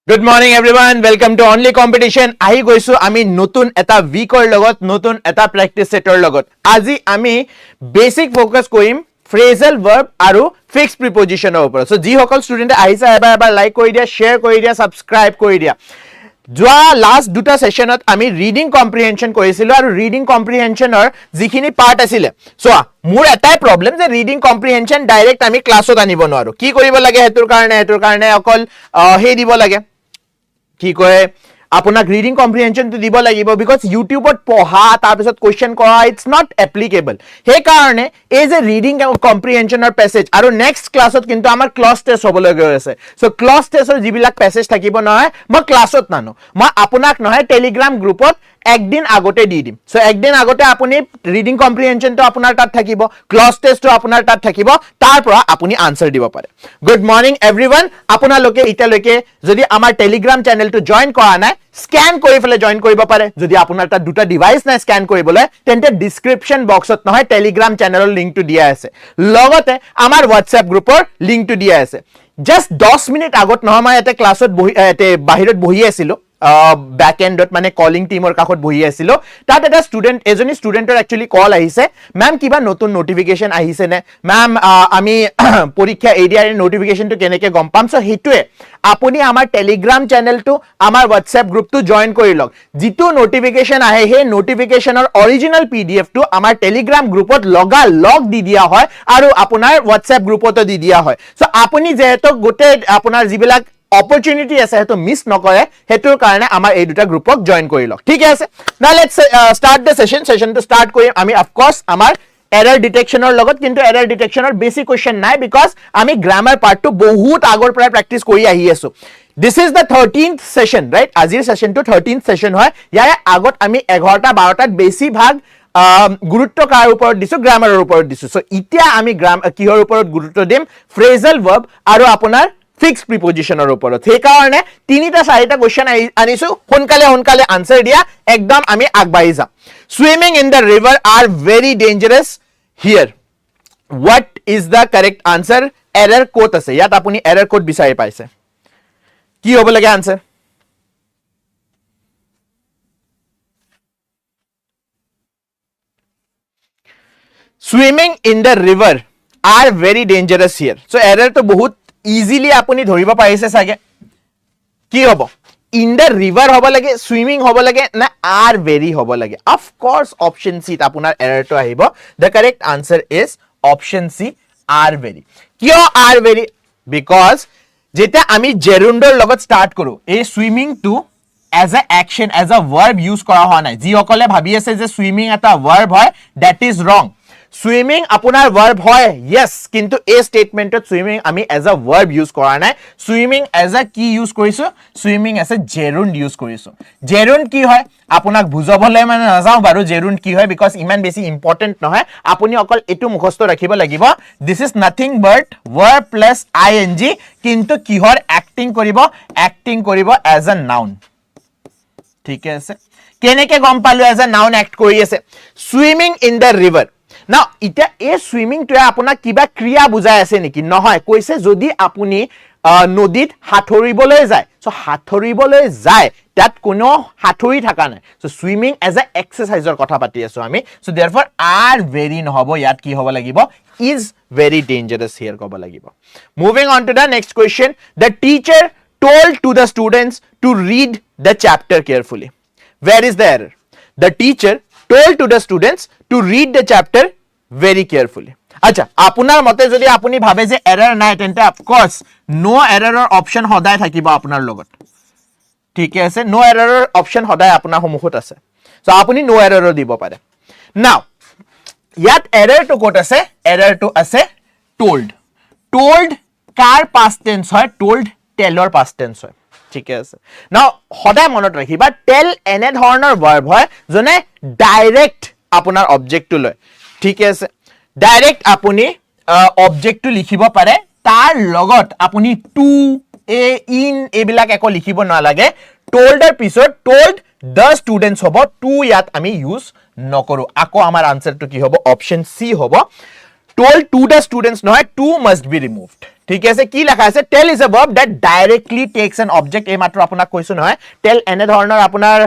Good morning everyone, welcome to Only Competition. আহি গৈছো আমি নতুন এটা উইকৰ লগত নতুন এটা প্ৰ্যাকটিস সেটৰ লগত আজি আমি বেসিক ফোকাস কৰিম phrasal verb আৰু fixed preposition ওপৰত সো যি সকল ষ্টুডেন্ট আহিছে এবাৰ লাইক কৰি দিয়া শেয়াৰ কৰি দিয়া সাবস্ক্ৰাইব কৰি দিয়া যোৱা লাষ্ট দুটা সেশনত আমি ৰিডিং কম্প্ৰিহেনশন কৰিছিলো আৰু ৰিডিং কম্প্ৰিহেনশনৰ যিখিনি পাৰ্ট আছিল সো মোৰ এটাই প্ৰবলেম যে ৰিডিং কম্প্ৰিহেনশন ডাইৰেক্ট আমি ক্লাছত আনিব নোৱাৰো কি কৰিব লাগে হেতুৰ কাৰণে অকল হে দিব লাগে কি কয় আপোনাক ৰিডিং কম্প্ৰিহেনশন তো দিব লাগিব বিকজ ইউটিউবত পঢ়া তাৰ পিছত কোৱেশ্চন কৰা ইটস নট এপ্লিকেবল হে কাৰণে এই যে ৰিডিং কম্প্ৰিহেনশনৰ পেছেজ আৰু নেক্সট ক্লাছত কিন্তু আমাৰ ক্লজ টেষ্ট হ'বলৈ গৈ আছে সো ক্লজ টেষ্টৰ যিবিলাক পেছেজ থাকিব নহয় মই ক্লাছত নানো মই আপোনাক নহয় টেলিগ্ৰাম গ্ৰুপত একদিন আগতে দি দিম সো একদিন আগতে আপুনি ৰিডিং কম্প্ৰিহেনশন তো আপোনাৰ তাত থাকিব ক্লজ টেষ্ট তো আপোনাৰ তাত থাকিব তাৰ পৰা আপুনি আনসাৰ দিব পাৰে গুড মৰ্নিং এভৰিवन আপোনালোকে ইটালৈকে যদি আমাৰ টেলিগ্ৰাম চেনেলটো জয়েন কৰা নাই স্ক্যান কৰি ফেলে জয়েন কৰিব পাৰে যদি আপোনাৰ তাত দুটা ডিভাইস নাই স্ক্যান কৰিবলৈ তেন্তে ডেসক্ৰিপচন বক্সত নহয় টেলিগ্ৰাম চেনেলৰ লিংকটো দিয়া আছে লগতে আমাৰ WhatsApp গ্ৰুপৰ লিংকটো দিয়া আছে জাস্ট 10 মিনিট আগত নহয় মই এটা ক্লাছত বহি বাহিৰত বহি আছিল back end dot মানে calling team or কাখত বহি আছিল তাত এটা স্টুডেন্ট এজনী স্টুডেন্টৰ একচুয়ালি কল আহিছে ম্যাম কিবা নতুন নোটিফিকেশন আহিছে নে ম্যাম আমি পৰীক্ষা ADRE নোটিফিকেশনটো কেনেকে গম পাম সো হেতুৱে আপুনি আমাৰ টেলিগ্ৰাম চেনেলটো আমাৰ WhatsApp গ্ৰুপটো জয়েন কৰি লওক যিটো নোটিফিকেশন আহে হে নোটিফিকেশনৰ অৰিজিনাল PDF টো আমাৰ টেলিগ্ৰাম গ্ৰুপত লগা লগ দি দিয়া হয় আৰু আপোনাৰ WhatsApp গ্ৰুপতো দি দিয়া হয় সো আপুনি যেহেতু গোটে আপোনাৰ যিবিলাক opportunity আছে হেতু মিস নকৰে হেতুৰ কাৰণে আমাৰ এই দুটা গ্ৰুপক জয়েন কৰি লওক ঠিক আছে now let's start the session to start কৰিম আমি of course আমাৰ error detectionৰ লগত কিন্তু error detectionৰ বেসিক কোৱেশ্চন নাই because আমি গ্ৰামাৰ পাৰ্টটো বহুত আগৰ পৰা প্ৰ্যাকটিস কৰি আহি আছো this is the 13th session right আজিৰ সেশনটো 13th session হয় ইয়াৰ আগত আমি 11টা 12টাত বেছি ভাগ গুৰুত্ব কাৰ ওপৰত দিছো গ্ৰামাৰৰ ওপৰত দিছো সো ইতিয়া আমি কিহৰ ওপৰত গুৰুত্ব দিম phrasal verb আৰু আপোনাৰ fixed preposition or ওপৰত হে কাৰণে তিনিটা চাৰিটা কোৱেশ্চন আনিছো সোনকালে আনসাৰ দিয়া একদম আমি আগবাঢ়ি যাম swimming in the river are very dangerous here what is the correct answer error ক'ত আছে ইয়াত আপুনি error ক'ত বিচাৰি পাইছে কি হ'ব লাগে answer swimming in the river are very dangerous here so error to বহুত easily আপুনি ধৰিব পাৰিছে সাগে কি হ'ব in the river হ'ব লাগে swimming হ'ব লাগে না are very হ'ব লাগে of course option C আপোনাৰ error to আহিব the correct answer is option C are very কিয় are very because যেটা আমি gerundৰ লগত start কৰো এই swimming to as a action as a verb use কৰা হোৱা নাই যি অকলে ভাবি আছে যে swimming এটা verb হয় that is wrong swimming আপোনাৰ verb হয় yes কিন্তু এই স্টেটমেন্টত swimming আমি as a verb use কৰা নাই swimming as a কি use কৰিছো swimming as a gerund use কৰিছো gerund কি হয় আপোনাক বুজাবলৈ মানে নাযাও বাৰু gerund কি হয় because ইমান বেছি ইম্পৰ্টেন্ট নহয় আপুনি অকল এটো মুখস্থ ৰাখিব লাগিব this is nothing but verb plus ing কিন্তু কিহৰ acting কৰিব as a noun ঠিক আছে কেনেকে গম পালো as a noun act কৰি আছে swimming in the river now ইটা এই সুইমিং টো আপোনাক কিবা ক্ৰিয়া বুজাই আছে নেকি নহয় কৈছে যদি আপুনি নদীত হাথৰিবলৈ যায় সো হাথৰিবলৈ যায় তাত কোনো হাথৰি থাকা নাই সো সুইমিং এজ আ এক্সাৰসাইজৰ কথা পাতি আছো আমি সো देयरफॉर are very নহব ইয়াত কি হ'ব লাগিব is very dangerous here ক'ব লাগিব moving on to the next question the teacher told to the students to read the chapter carefully where is the error the teacher told to the students to read the chapter very carefully আচ্ছা আপোনাৰ মতে যদি আপুনি ভাবে যে error নাই তেন্তে of course no error option সদায় থাকিব আপোনাৰ লগত ঠিক আছে নো এৰৰৰ অপচন সদায় আপোনাৰ সন্মুখত আছে সো আপুনি নো এৰৰৰ দিব পাৰে নাও ইয়াত এৰৰটো ক'ত আছে এৰৰটো আছে told কাৰ past tense হয় told tellৰ past tense হয় ঠিক আছে নাও সদায় মনত ৰাখিবা tell এনে ধৰণৰ verb হয় জনে ডাইৰেক্ট আপোনাৰ অবজেক্টটো লয় ঠিক আছে ডাইৰেক্ট আপুনি অবজেক্টটো লিখিব পাৰে তাৰ লগত আপুনি to a in এবিলাক একো লিখিব নালাগে told এৰ পিছত told the students হ'ব to ইয়াত আমি ইউজ নকৰো আকৌ আমাৰ আনসাৰটো কি হ'ব অপচন সি হ'ব told to the students নহয় to must be removed ঠিক আছে কি লেখা আছে tell is a verb that directly takes an object এই মাত্ৰ আপোনাক কৈছো নহয় tell এনে ধৰণৰ আপোনাৰ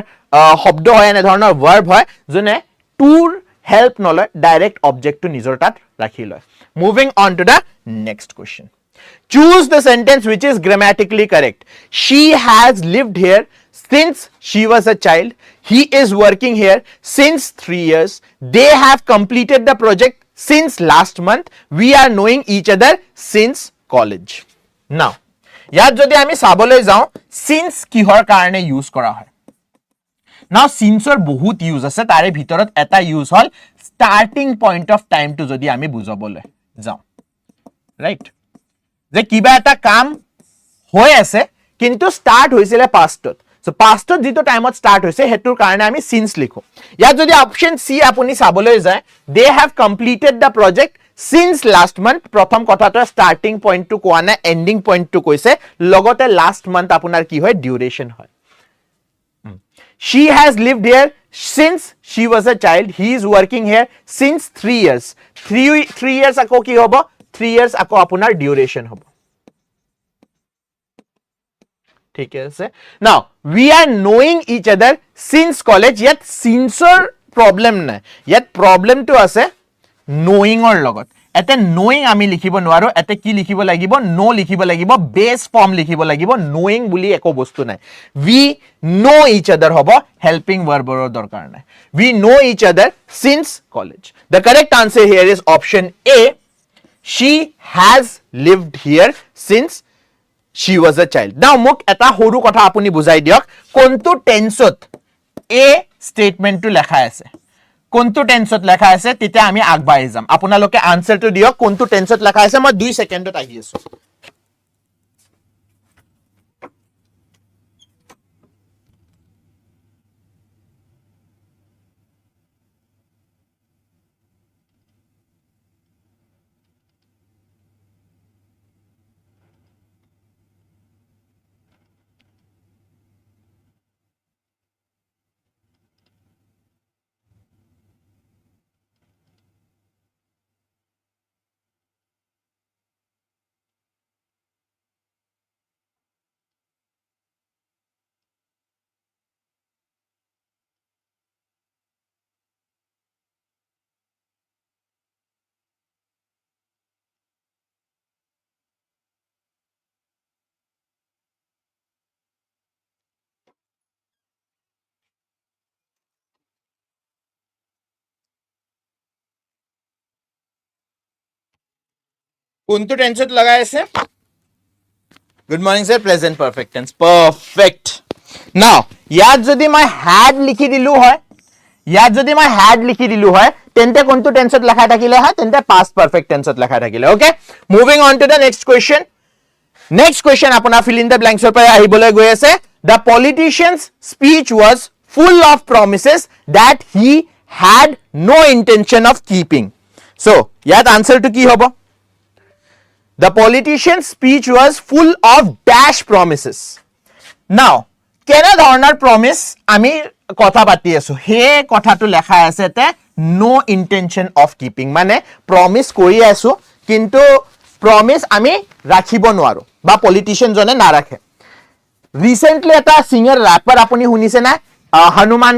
শব্দ হয় এনে ধৰণৰ verb হয় যোনে tour help নলয় ডাইৰেক্ট অবজেক্টটো নিজৰ তাত ৰাখি লয় moving on to the next question choose the sentence which is grammatically correct she has lived here since she was a child he is working here since 3 years they have completed the project since last month we are knowing each other since college now ইয়াত যদি আমি চাবলৈ যাও since কিহৰ কাৰণে use কৰা হয় now since or বহুত ইউজ আছে তাৰে ভিতৰত এটা use hall starting point of time to যদি আমি বুজাবলৈ যাও right যে কিবা এটা কাম হৈ আছে কিন্তু স্টার্ট হৈছিলে পাস্টত সো পাস্টত যেটো টাইমত স্টার্ট হৈছে হেতুৰ কাৰণে আমি since লিখো ইয়াত যদি অপশন সি আপুনি চাবলৈ যায় they have completed the project since last month প্ৰথম কথাটো starting point to কোৱা না ending point to কৈছে লগতে last month আপোনাৰ কি হয় duration হয় she has lived here since she was a child he is working here since 3 years 3 years আকৌ কি হ'ব 3 years আকৌ আপোনাৰ duration হ'ব ঠিক আছে now we are knowing each other since college yet since problem নাই yet problem to আছে knowing or লগত এতে knowing আমি লিখিব নোৱাৰো এতে কি লিখিব লাগিব no লিখিব লাগিব base form লিখিব লাগিব knowing বুলি একো বস্তু নাই we know each other হ'ব helping verb ৰ দৰকাৰ নাই we know each other since college the correct answer here is option A she has lived here since she was a child now মোক এটা সৰু কথা আপুনি বুজাই দিয়ক কোনটো টেন্সত a statement to লেখা আছে কোনটো টেন্সত লেখা আছে তেতিয়া আমি আগবাঢ়ি যাম আপোনালোকে আনসাৰটো দিয়ক কোনটো টেন্সত লেখা আছে মই 2 সেকেন্ডত আহি আছো কোনটো টেন্সত লগাই আছে good morning sir present perfect tense perfect নাও ইয়াত যদি মই had লিখি দিলু হয় ইয়াত যদি মই had লিখি দিলু হয় তেন্তে কোনটো টেন্সত লেখা থাকিলে হয় তেন্তে past perfect টেন্সত লেখা থাকিলে okay moving on to the next question আপোনাৰ fill in the blanks ৰ পৰা আহিবলৈ গৈ আছে the politician's speech was full of promises that he had no intention of keeping so ইয়াত আনসাৰটো কি হ'ব The politician's speech was full of dash promises. Now, কেনে ধৰণৰ promise আমি কথা পাতি আছো হে কথাটো লেখা আছে তে no intention of keeping মানে promise কৰি আছো কিন্তু promise আমি ৰাখিব নোৱাৰো বা politician জনে না ৰাখে recently এটা singer rapper আপুনি শুনিছে না হনুমান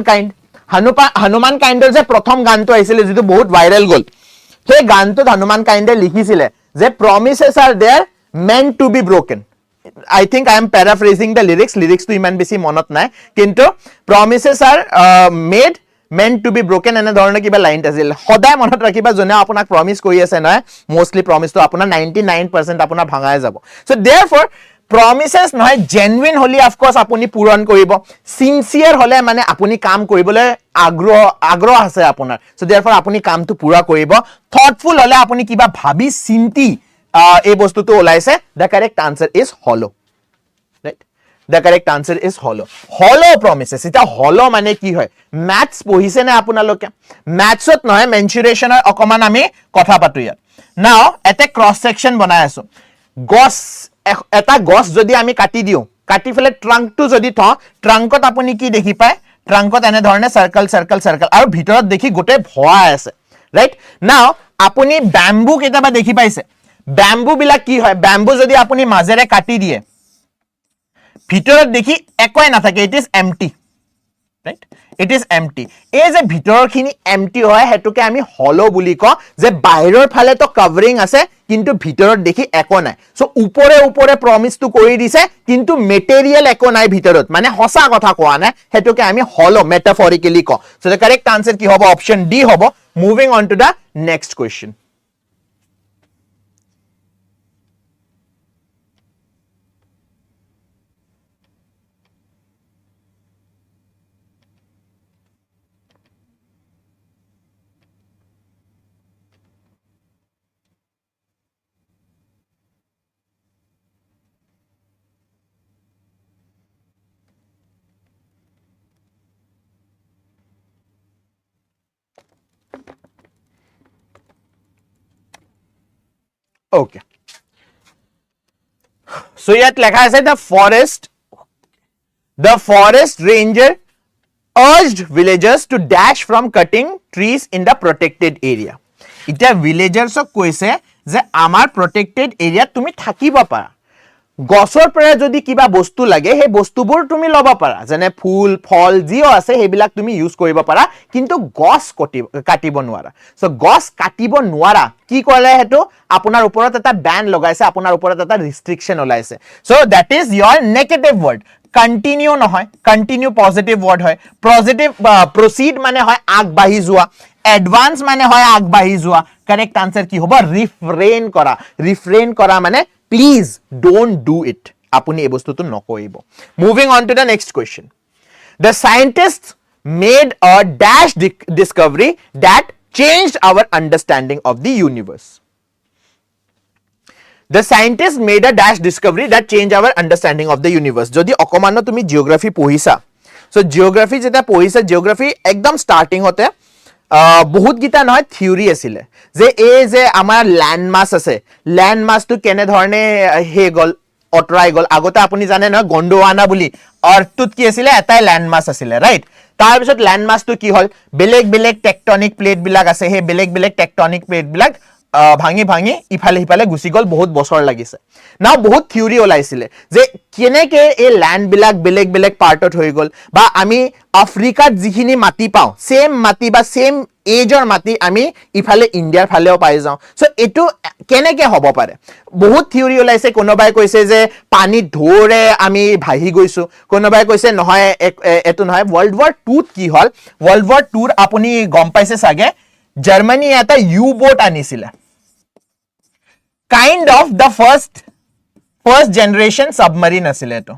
কাইণ্ডৰ যে প্ৰথম গানটো আহিছিল যেটো বহুত ভাইৰাল গল সেই গানটো হনুমান কাইণ্ডে লিখিছিলে যে promises are there meant to be broken I think I am paraphrasing the lyrics to ইমান বেছি মনত নাই কিন্তু promises are made meant to be broken এনে ধৰণৰ কিবা লাইন আছিল সদায় মনত ৰাখিবা জনে আপোনাক প্ৰমিস কৰি আছে নহয় মোস্টলি প্ৰমিস তো আপোনাৰ 99% আপোনাৰ ভাঙাই যাব so therefore promises নহয় genuine হলি of course আপুনি পূৰণ কৰিব sincere হলে মানে আপুনি কাম কৰিবলৈ আগ্ৰহ আছে আপোনাৰ so therefore আপুনি কামটো পুৰা কৰিব thoughtful হলে আপুনি কিবা ভাবি চিন্তি এই বস্তুটো ওলাইছে the correct answer is hollow right the correct answer is hollow promises এটা hollow মানে কি হয় maths পঢ়িছে না আপোনালোকে mathsত নহয় mensuration অকমান আমি কথা পাতো ইয়াত now এটা cross section বনাই আছো গছ এটা গছ যদি আমি কাটি দিও কাটি ফেলে ট্ৰাংকটো যদি থ ট্ৰাংকত আপুনি কি দেখি পায় ট্ৰাংকত এনে ধৰণে সাৰ্কেল আৰু ভিতৰত দেখি গোটে ভয়া আছে ৰাইট নাও আপুনি ব্যাম্বু কেটাবা দেখি পাইছে ব্যাম্বু বিলাক কি হয় ব্যাম্বু যদি আপুনি মাজেৰে কাটি দিয়ে ভিতৰত দেখি একোই নাথাকে it is empty right it is empty এই যে ভিতৰখিনি এম্পটি হয় হেতুকে আমি হলো বুলি ক যে বাহিৰৰ ফালে তো কভাৰিং আছে কিন্তু ভিতৰত দেখি একো নাই সো উপৰে উপৰে প্ৰমিস টু কৰি দিছে কিন্তু মেটেৰিয়েল একো নাই ভিতৰত মানে হসা কথা কোৱা নাই হেতুকে আমি হলো মেটাফৰিক্যালি ক সো the correct answer কি হ'ব অপচন ডি হ'ব moving on to the next question Okay. So yet lekha ase the forest ranger urged villagers to dash from cutting trees in the protected area. Ita villagers ok koise je amar protected area tumi thakiba para. গছৰ পৰা যদি কিবা বস্তু লাগে হে বস্তুবোৰ তুমি লবা পাৰা যেনে ফুল ফল জিও আছে হেবিলাক তুমি ইউজ কৰিব পাৰা কিন্তু গছ কাটিব নোৱাৰা সো গছ কাটিব নোৱাৰা কি কলে হেতু আপোনাৰ ওপৰত এটা ব্যান লগাইছে আপোনাৰ ওপৰত এটা ৰেষ্ট্ৰিকশন ওলাইছে so that is your negative word continue নহয় কন্টিনিউ পজিটিভ ওয়াৰ্ড হয় পজিটিভ প্ৰসিড মানে হয় আগবাঢ়ি যোৱা এডভান্স মানে হয় আগবাঢ়ি যোৱা কারেক্ট আনসার কি হ'ব রিফ্রেন করা মানে please don't do it apuni ei bostu tu nokoibo moving on to the next question the scientists made a dash discovery that changed our understanding of the universe the scientists made a dash discovery that changed our understanding of the universe jodi okomanno tumi geography pohisa so geography jeta pohisa geography ekdom starting hote বহুত গিটা নহয় theory আছিল যে এই যে আমাৰ land মাস আছে land মাস তো কেনে ধৰণে হে গল অটৰাই গল আগতে আপুনি জানে না গন্ডোৱানা বুলি আৰ্থত কি আছিল এটাই ল্যান্ড মাস আছিল ৰাইট তাৰ পিছত ল্যান্ড মাস তো কি হল বেলেগ বেলেগ টেকটনিক প্লেট বিলাক আছে হে বেলেগ বেলেগ টেকটনিক প্লেট বিলাক ভাঙি ভাঙি ইফালে গুছি গল বহুত বছৰ লাগিছে নাও বহুত থিওৰি ওলাইছিল যে কেনেকে এই ল্যান্ড বিলাক বেলেগ বেলেগ পাৰ্টত হৈ গল বা আমি আফ্ৰিকাত যিখিনি মাটি পাও সেম মাটি বা সেম এজৰ মাটি আমি ইফালে ইন্ডিয়াৰ ফালেও পাই যাও সো এটো কেনেকে হ'ব পাৰে বহুত থিওৰি ওলাইছে কোনোবাই কৈছে যে পানী ধৰে আমি ভাহি গৈছো কোনোবাই কৈছে নহয় এটো নহয় ওয়ার্ল্ড ওয়ার 2 কি হল ওয়ার্ল্ড ওয়ার 2 আপুনি গম পাইছে সাগে জার্মানি এটা ইউ বোট আনিছিল kind of the first generation submarine asile to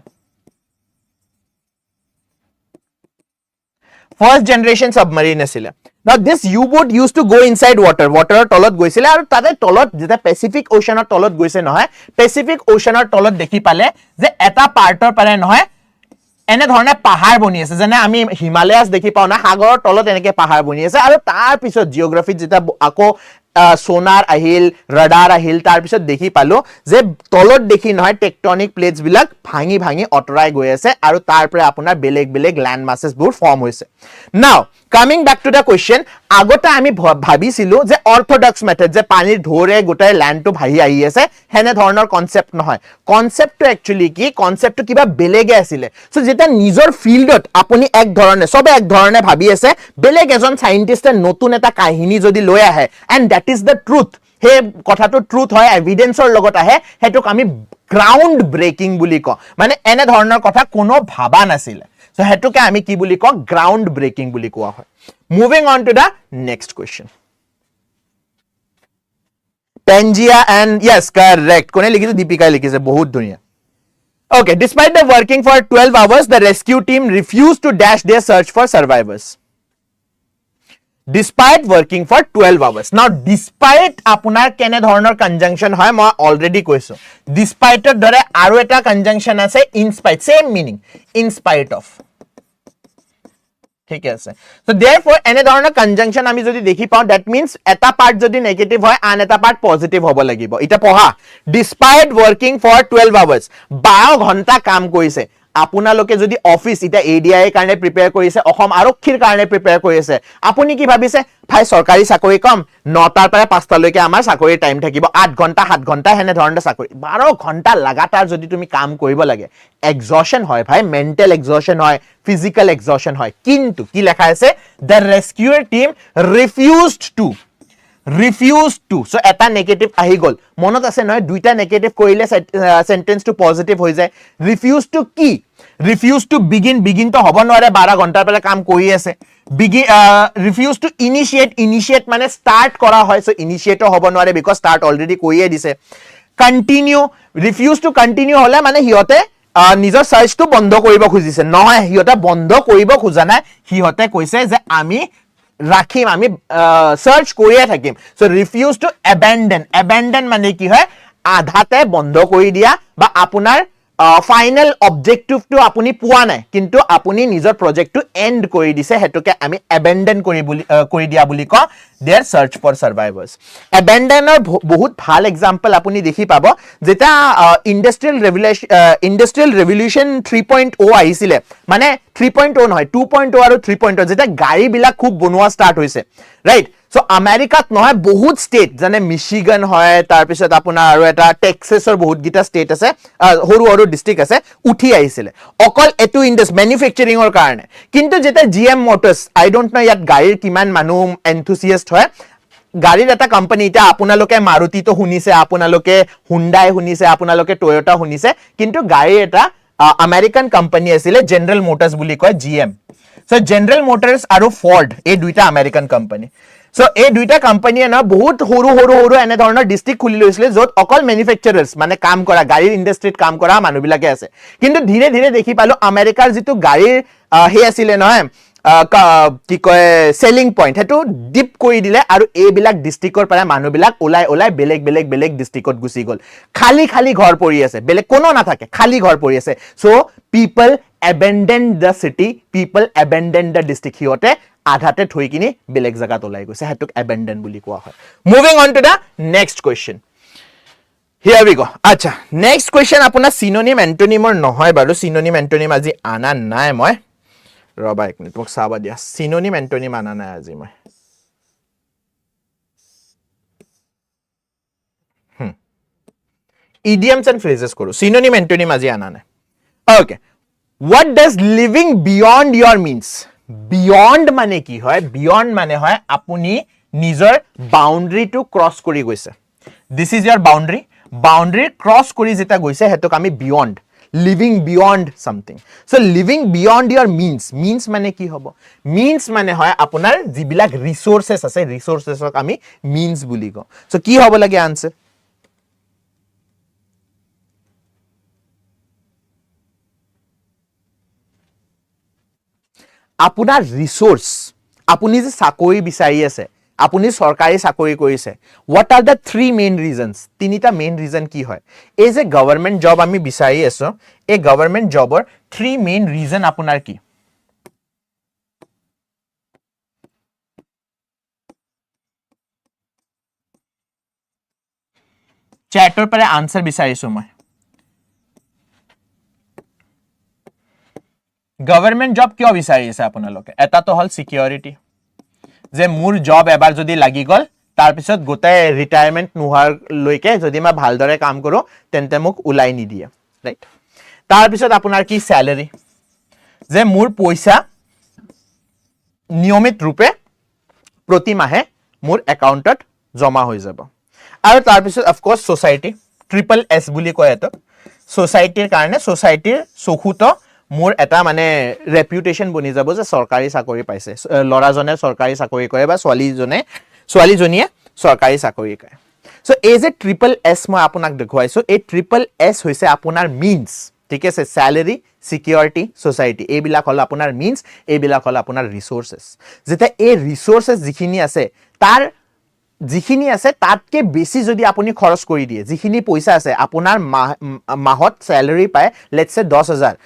first generation submarine asile now this u-boat used to go inside water tolot goisile aru tade tolot jeta pacific ocean or tolot goise nohoy pacific ocean or tolot dekhi pale je eta partor pare nohoy এনে ধৰণে পাহাৰ বনি আছে যেনে আমি Himalayas দেখি পাও না সাগৰৰ তলত এনেকে পাহাৰ বনি আছে আৰু তাৰ পিছত জিওগ্ৰাফি যেটা আকৌ সোনার আহিল রাডার আহিল তার পিছত দেখি পালো যে তলত দেখি নহয় টেকটনিক প্লেটস বিলাক ভাঙি ভাঙি অটৰাই গৈ আছে আৰু তাৰ পৰা আপোনাৰ বেলেগ বেলেগ ল্যান্ড মাসেস বোৰ ফর্ম হৈছে নাও coming back to the question আগতে আমি ভাবিছিলো যে অৰ্থোডক্স মেথড যে পানীৰ ধৰে গোটাই ল্যান্ডটো ভাহি আহি আছে হেনে ধৰণৰ কনসেপ্ট নহয় কনসেপ্টটো একচুয়ালি কি কনসেপ্টটো কিবা বেলেগে আছিল সো যেটা নিজৰ ফিল্ডত আপুনি এক ধৰণে সবে এক ধৰণে ভাবি আছে বেলেগ এজন সাইন্টিস্টে নতুন এটা কাহিনী যদি লৈ আহে and that is the truth he kotha to truth hoy evidence or logot ahe hetuk ami ground breaking buli ko mane ene dhoroner kotha kono bhaba nasil so hetuke ami ki buli ko ground breaking buli koa hoy moving on to the next question Pangia and yes correct kone likise Deepika likise bahut dhuniya okay despite the working for 12 hours the rescue team refused to dash their search for survivors despite working for 12 hours now despite apunar kene dhoroner conjunction hoy moi already koisu despite er dore aru eta conjunction ase in spite same meaning in spite of ঠিক আছে so therefore ene dhoroner conjunction ami jodi dekhi pao that means eta part jodi negative hoy an eta part positive hobo lagibo eta poha despite working for 12 hours 12 ghonta kaam koise আপোনালোকে যদি office এটা ADI কাৰণে prepare কৰিছে অসম আৰক্ষীৰ কাৰণে prepare কৰিছে আপুনি কি ভাবিছে ভাই সৰকাৰি চাকৰি কম 9টাৰ পৰা 5টা লৈকে আমাৰ চাকৰি টাইম থাকিব 8 ঘণ্টা 7 ঘণ্টা হেনে ধৰণৰ চাকৰি 12 ঘণ্টা লাগাতাৰ যদি তুমি কাম কৰিব লাগে এক্সহশন হয় ভাই মেন্টাল এক্সহশন হয় ফিজিক্যাল এক্সহশন হয় কিন্তু কি লেখা আছে দ্য ৰেস্কিউৰ team refused to so eta negative ahi gol monot ase noy duita negative koile sentence to positive hoi jay refused to begin to hobo nore 12 ghontar pele kaam kori ase refused to initiate mane start kora hoy so initiate hobo nore because start already koiye dise refused to continue hole mane hiote নিজৰ সাৰ্চটো বন্ধ কৰিব খুজিছে নহয় হিয়টা বন্ধ কৰিব খোজা নাই হিয়তে কৈছে যে আমি ৰাখিম আমি সাৰ্চ কৰিয়ে থাকিম সো ৰিফিউজ টু abandon মানে কি হয় আধাতে বন্ধ কৰি দিয়া বা আপোনাৰ ফাইনাল অবজেক্টিভটো আপুনি পোৱা নাই কিন্তু আপুনি নিজৰ প্ৰজেক্টটো এন্ড কৰি দিছে হেতুকে আমি abandon কৰি দিয়া বুলি ক देयर সাৰ্চ ফৰ সাৰ্ভাইভাৰ্স abandonৰ বহুত ভাল এক্সাম্পল আপুনি দেখি পাব যেটা ইন্ডাস্ট্ৰিয়াল ৰেভলিউশন 3.0 আহিছিলে মানে 3.0 নহয় 2.0 আৰু 3.0 যেটা গাড়ী বিলাক খুব বনোৱা স্টাৰ্ট হৈছে ৰাইট সো আমেৰিকাত নহয় বহুত স্টেট জানে মিচিগান হয় তাৰ পিছত আপোনাৰ আৰু এটা টেক্সাছৰ বহুত গিটা স্টেট আছে হৰু ডিস্ট্ৰিক্ট আছে উঠি আহিছিলে অকল এটো ম্যানুফ্যাকচাৰিংৰ কাৰণে কিন্তু যেটা GM মোটৰস আই ডোন্ট নো ইয়াত গাড়ীৰ কিমান মানুহ এনথুচিয়াস্ট হয় গাড়ীৰ এটা কোম্পানী এটা আপোনালোকে মাৰুতি তো শুনিছে আপোনালোকে হুন্ডাই শুনিছে আপোনালোকে টয়োটা শুনিছে কিন্তু গাড়ীৰ এটা আমেৰিকান কোম্পানী আছিল জেনাৰেল মোটৰস বুলি কয় GM সো জেনাৰেল মোটৰস আৰু ফৰ্ড এই দুইটা আমেৰিকান কোম্পানী সো এই দুইটা কোম্পানীয়ে না বহুত হৰু এনে ধৰণৰ ডিস্ট্ৰিক্ট খুলি লৈছিলে যত অকল ম্যানুফ্যাকচাৰাৰ্স মানে কাম কৰা গাড়ীৰ ইন্ডাস্ট্ৰিত কাম কৰা মানুহবিলাকে আছে কিন্তু ধীৰে ধীৰে দেখি পালো আমেৰিকাৰ যেটো গাড়ীৰ হে আছিল নহয় কি কয় সেলিং পইণ্ট হেতু ডিপ কৰি দিলে আৰু এইবিলাক ডিস্ট্ৰিক্টৰ পৰা মানুহবিলাক ওলাই বেলেগ ডিস্ট্ৰিক্টত গুচি গল খালি ঘৰ পৰি আছে বেলেগ কোনো না থাকে খালি ঘৰ পৰি আছে so people abandoned the city people abandoned the district হিয়তে আধাতে থৈ কিনি বেলেগ জায়গাত ওলাই গৈছে হেতুক abandon বুলি কোৱা হয় moving on to the next question here we go আচ্ছা নেক্সট কোৱেশ্চন আপোনাৰ সিনোনিম এন্টোনিমৰ নহয় বাৰু সিনোনিম এন্টোনিম আজি আনা নাই মই ৰবা এক মিনিট মোক চাবা দিয়া সিনোনিম এন্টোনিম আনা নাই আজি মই idioms and phrases কৰো synonym antonym আজি আনা নাই okay what does living beyond your means beyond মানে কি হয় beyond মানে হয় আপুনি নিজৰ বাউন্ডাৰি টু ক্ৰস কৰি গৈছে this is your boundary cross কৰি যেটা গৈছে হেতুক আমি beyond living beyond something so living beyond your means মানে কি হ'ব means মানে হয় আপোনাৰ যিবিলাক resources আছে resourcesক আমি means বুলি কওঁ so কি হ'ব লাগে আনসার আপোনাৰ ৰিসোৰ্স আপুনি যে চাকৰি বিচাৰি আছে আপুনি সৰকাৰি চাকৰি কৰিছে what are the three main reasons তিনিটা মেইন ৰিজন কি হয় এই যে গভৰ্নমেন্ট জব আমি বিচাৰি আছো এই গভৰ্নমেন্ট জবৰ থ্ৰি মেইন ৰিজন আপোনাৰ কি চ্যাটৰ পৰা আনসাৰ বিচাৰিছো মই গভৰ্নমেন্ট জব কিয় বিচাৰি আছে আপোনালোকে এটা তো হল সিকিউৰিটি যে মোৰ জব এবাৰ যদি লাগি গল তাৰ পিছত গোটাই ৰিটায়াৰমেন্ট নোহাৰ লৈকে যদি মই ভালদৰে কাম কৰো তেন্তে মোক উলাই নি দিয়ে ৰাইট তাৰ পিছত আপোনাৰ কি স্যালাৰি যে মোৰ পইচা নিয়মিত ৰূপে প্ৰতি মাহে মোৰ একাউন্টত জমা হৈ যাব আৰু তাৰ পিছত অফ কোৰ্স সোসাইটি ট্ৰিপল এস বুলি কয় এটো সোসাইটিৰ কাৰণে সোসাইটিৰ চকুত মোৰ এটা মানে ৰেপুটেশন বনি যাব যে সৰকাৰি চাকৰি পাইছে লৰাজনে সৰকাৰি চাকৰি কৰে বা ছোৱালীজনীয়ে সৰকাৰি চাকৰি কৰে সো এই যে ট্ৰিপল এস মই আপোনাক দেখুৱাইছো এই ট্ৰিপল এস হৈছে আপোনাৰ মিন্স ঠিক আছে স্যালাৰি সিকিউৰিটি সোসাইটি এইবিলাক হল আপোনাৰ মিন্স এইবিলাক হল আপোনাৰ ৰিসোৰ্সেস যেটা এই ৰিসোৰ্সেস যিখিনি আছে তাৰ যিখিনি আছে তাতকে বেছি যদি আপুনি খৰচ কৰি দিয়ে যিখিনি পইচা আছে আপোনাৰ মাহত স্যালাৰি পায় লেটস সে 10000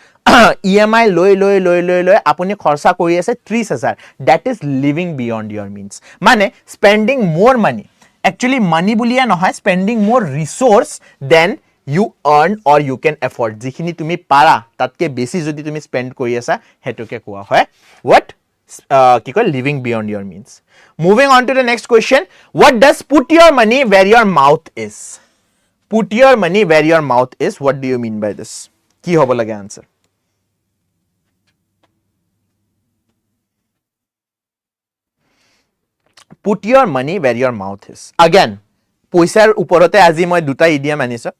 EMI লৈ আপুনি খৰচা কৰি আছে 30000 that is living beyond your means মানে spending more money actually money বুলিয়া নহয় spending more resource than you earn or you can afford jikhini tumi para tatke besi jodi tumi spend kori asa hetuke koa hoy what ki koy living beyond your means. Moving on to the next question, what does put your money where your mouth is? Put your money where your mouth is, what do you mean by this? Ki hobo lage answer? Put your money where your mouth is. Again, poisar uporote aji moi duta idiom aniso.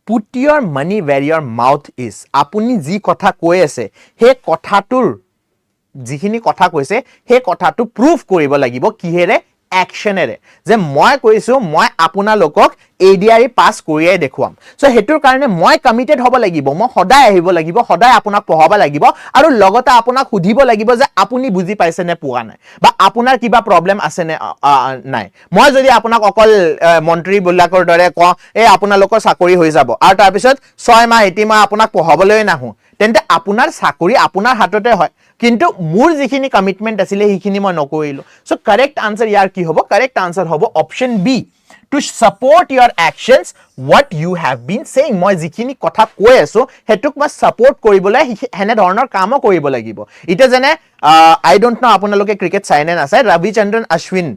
Put your money where your mouth is. Apuni ji kotha koi ase he kothatur jikhini kotha koise he kothatur proof koribo lagibo kihere action ere je moi koisu moi apuna lokok ADRE pass koriye dekhuam. So hetur karone moi committed hobo lagibo, moi hodai ahibo lagibo, hodai apunak pohaba lagibo aru logota apunak hudibo lagibo je apuni buji paise ne poa nai ba apunar kiba problem ase ne nai. Moi jodi apunak okol মন্ত্ৰী বুলাকৰ দৰে ক এই আপোনালোকৰ চাকৰি হৈ যাব আৰু তাৰ পিছত 6 মাহ এটি মই আপোনাক পঢ়াবলৈ নাহু তেন্তে আপোনাৰ চাকৰি আপোনাৰ হাততে হয় কিন্তু মোৰ যিখিনি কমিটমেন্ট আছিল সেইখিনি মই নকৰিলো. সো কাৰেক্ট আনসাৰ ইয়াৰ কি হ'ব? কারেক্ট আনসার হ'ব option B, to support your actions what you have been saying. মই যিখিনি কথা কৈ আছো হেতুক মই সাপোর্ট কৰিবলৈ হেনে ধৰণৰ কামো কৰিব লাগিব. ইটা যেনে আই ডোন্ট নো আপোনালোকে ক্ৰিকেট চাইনে আছে, ৰবিচন্দ্ৰন অশ্বিন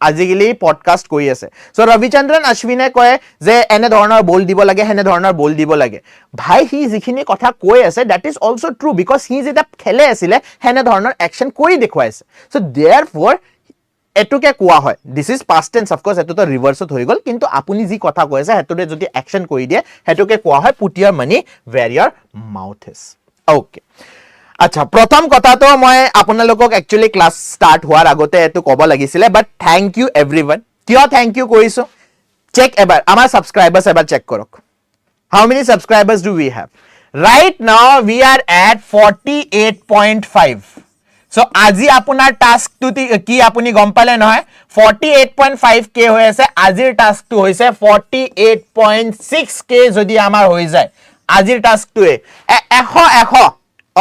আজিকালি পডকাষ্ট কৰি আছে. সো ৰবিচন্দ্ৰন অশ্বিনে কয় যে এনে ধৰণৰ বল দিব লাগে, হেনে ধৰণৰ বল দিব লাগে. ভাই হি যিখিনি কথা কৈ আছে that is also true because he যেটা খেলে আছিলে হেনে ধৰণৰ একশন কৰি দেখুৱাইছে. সো দেয়াৰফৰ এটুকে কোৱা হয় this is past tense, of course এটো তো ৰিভাৰ্সত হৈ গল কিন্তু আপুনি যি কথা কৈছে হেতুৰে যদি একশন কৰি দিয়ে হেতুকে কোৱা হয় put your money where your mouth is. Okay আচ্ছা, প্ৰথম কথা তো মই আপোনালোকক একচুয়ালি ক্লাস স্টাৰ্ট হোৱাৰ আগতে এটো ক'ব লাগিছিলে বাট থ্যাংক ইউ এভৰিওয়ান. কিয় থ্যাংক ইউ কৰিছো চেক এবাৰ আমাৰ সাবস্ক্ৰাইবাৰ্স এবাৰ চেক কৰক. How many subscribers do we have? Right now we R at 48.5. So আজি আপোনাৰ টাস্ক টু কি আপুনি গম পালে নহয় 48.5k হৈ আছে, আজিৰ টাস্ক টু হৈছে 48.6k যদি আমাৰ হৈ যায় আজিৰ টাস্ক টুৱে 100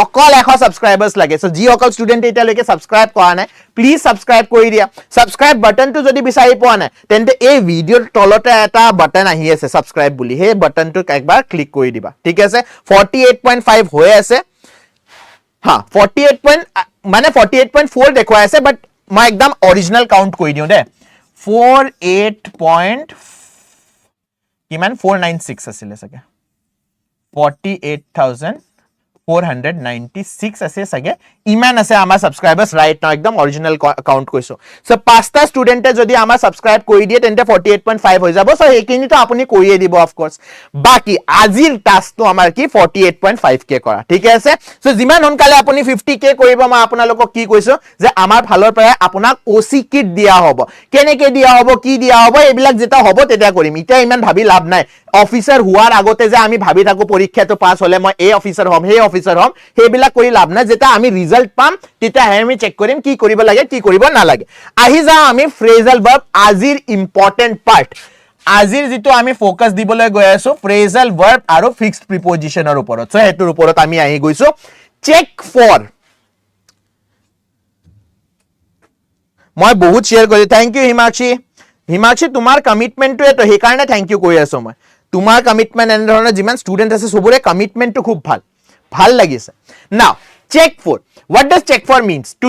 অকল 100 সাবস্ক্ৰাইবাৰ্স লাগে. সো জি অকল স্টুডেন্ট এটা লৈকে সাবস্ক্ৰাইব কৰা নাই প্লিজ সাবস্ক্ৰাইব কৰি দিয়া. সাবস্ক্ৰাইব বাটনটো যদি বিচাৰি পোৱা নাই তেন্তে এই ভিডিওৰ তলতে এটা বাটন আহি আছে সাবস্ক্ৰাইব বুলি, সেই বাটনটোক একবাৰ ক্লিক কৰি দিবা. ঠিক আছে, 48.5 হৈ আছে. হা 48. মানে 48.4 দেখুৱাই আছে বাট মই একদম অৰিজিনাল কাউন্ট কৰি দিও দে 48. কিমান 496 আছিল সাগে 48,496 আছে সাগে ইমান আছে আমাৰ সাবস্ক্ৰাইবাৰ্স ৰাইট নাও একদম অৰিজিনাল কাউন্ট কৈছো. সো পাঁচটা স্টুডেন্টে যদি আমাৰ সাবস্ক্ৰাইব কৰি দিয়ে তেন্তে 48.5 হৈ যাব. সো এইখিনি তো আপুনি কৰিয়ে দিব অফ কোৰ্স. বাকি আজিৰ টাস্কটো আমাৰ কি 48.5k কৰা. ঠিক আছে, সো যিমান সোনকালে আপুনি 50k কৰিব মই আপোনালোকক কি কৈছো যে আমাৰ ফালৰ পৰা আপোনাক ওসি কিট দিয়া হ'ব. কেনেকে দিয়া হ'ব কি দিয়া হ'ব এইবিলাক যেটা হ'ব তেতিয়া কৰিম. ইটা ইমান ভাবি লাভ নাই. অফিসাৰ হোৱাৰ আগতে যে আমি ভাবি থাকো পৰীক্ষাটো পাস হলে মই এই অফিসাৰ হম সেই অফিসাৰ হম সেইবিলাক কৰি লাভ নাই. যেটা আমি ৰিজাল্ট পাম তেতিয়া আমি চেক কৰিম কি কৰিব লাগে কি কৰিব নালাগে. আহি যাও আমি ফ্ৰেজাল ভাৰ্ব আজিৰ ইম্পৰ্টেন্ট পাৰ্ট. আজিৰ যেটো আমি ফোকাস দিবলৈ গৈ আছো ফ্ৰেজাল ভাৰ্ব আৰু ফিক্সড প্ৰিপজিশনৰ ওপৰত. সো হেতুৰ ওপৰত আমি আহি গৈছো. চেক ফৰ মই বহুত শেয়াৰ কৰি থ্যাংক ইউ হিমাক্ষী. হিমাক্ষী তোমাৰ কমিটমেন্টটো এটো সেই কাৰণে থ্যাংক ইউ কৈ আছো মই. তোমাৰ কমিটমেন্ট এনে ধৰণৰ যিমান স্টুডেন্ট আছে সবৰে কমিটমেন্টটো খুব ভাল লাগিছে. Now check for, what does check for means? To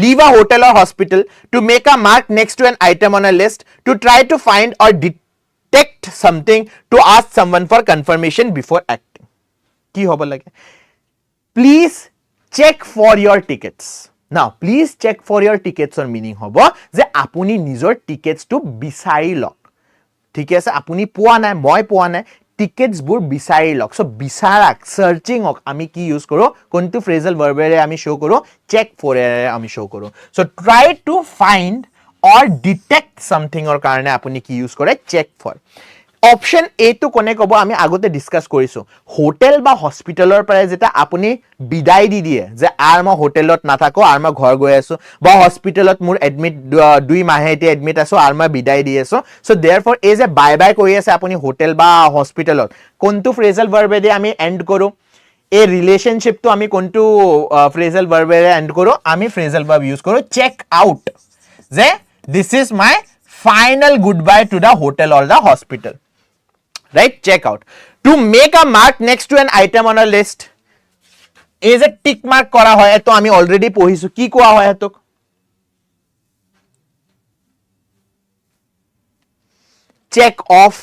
leave a hotel or hospital, to make a mark next to an item on a list, to try to find or detect something, to ask someone for confirmation before acting. কি হ'ব লাগে? Please check for your tickets. Now please check for your tickets or meaning হ'ব যে আপুনি নিজৰ টিকেটছটো বিচাৰি লওক. ঠিক আছে, আপুনি পোৱা নাই মই পোৱা নাই টিকেটস বুৰ বিচাৰি লওক. সো বিচাৰাক সাৰ্চিং অক আমি কি ইউজ কৰো কোনটো ফ্ৰেজাল ভাৰ্বেৰে আমি শো কৰো চেক ফৰেৰে আমি শো কৰো. So try to find or detect something or কাৰণে আপুনি কি ইউজ কৰে check for. Option A to কোনে কব আমি আগতে ডিসকাস কৰিছো. হোটেল বা হস্পিটালৰ পৰা যেটা আপুনি বিদায় দি দিয়ে যে আৰ মই হোটেলত নাথাকো আৰ মই ঘৰ গৈ আছো বা হস্পিটালত মোৰ এডমিট 2 মাহে এটি এডমিট আছো আৰ মই বিদায় দি আছো. সো দেয়াৰফৰ এই যে বাই বাই কৰি আছে আপুনি হোটেল বা হস্পিটালত কোনটো ফ্ৰেজাল ভাৰ্বেৰে আমি এন্ড কৰো এই ৰিলেশনশিপটো আমি কোনটো ফ্ৰেজাল ভাৰ্বেৰে এন্ড কৰো আমি ফ্ৰেজাল ভাৰ্ব ইউজ কৰো চেক আউট যে this is my final good bye to the hotel or the hospital. right? Check out. To make a mark next to an item on a list is a tick mark kora hoy. To ami already pohisu. Ki koa hoy hetok? Check off,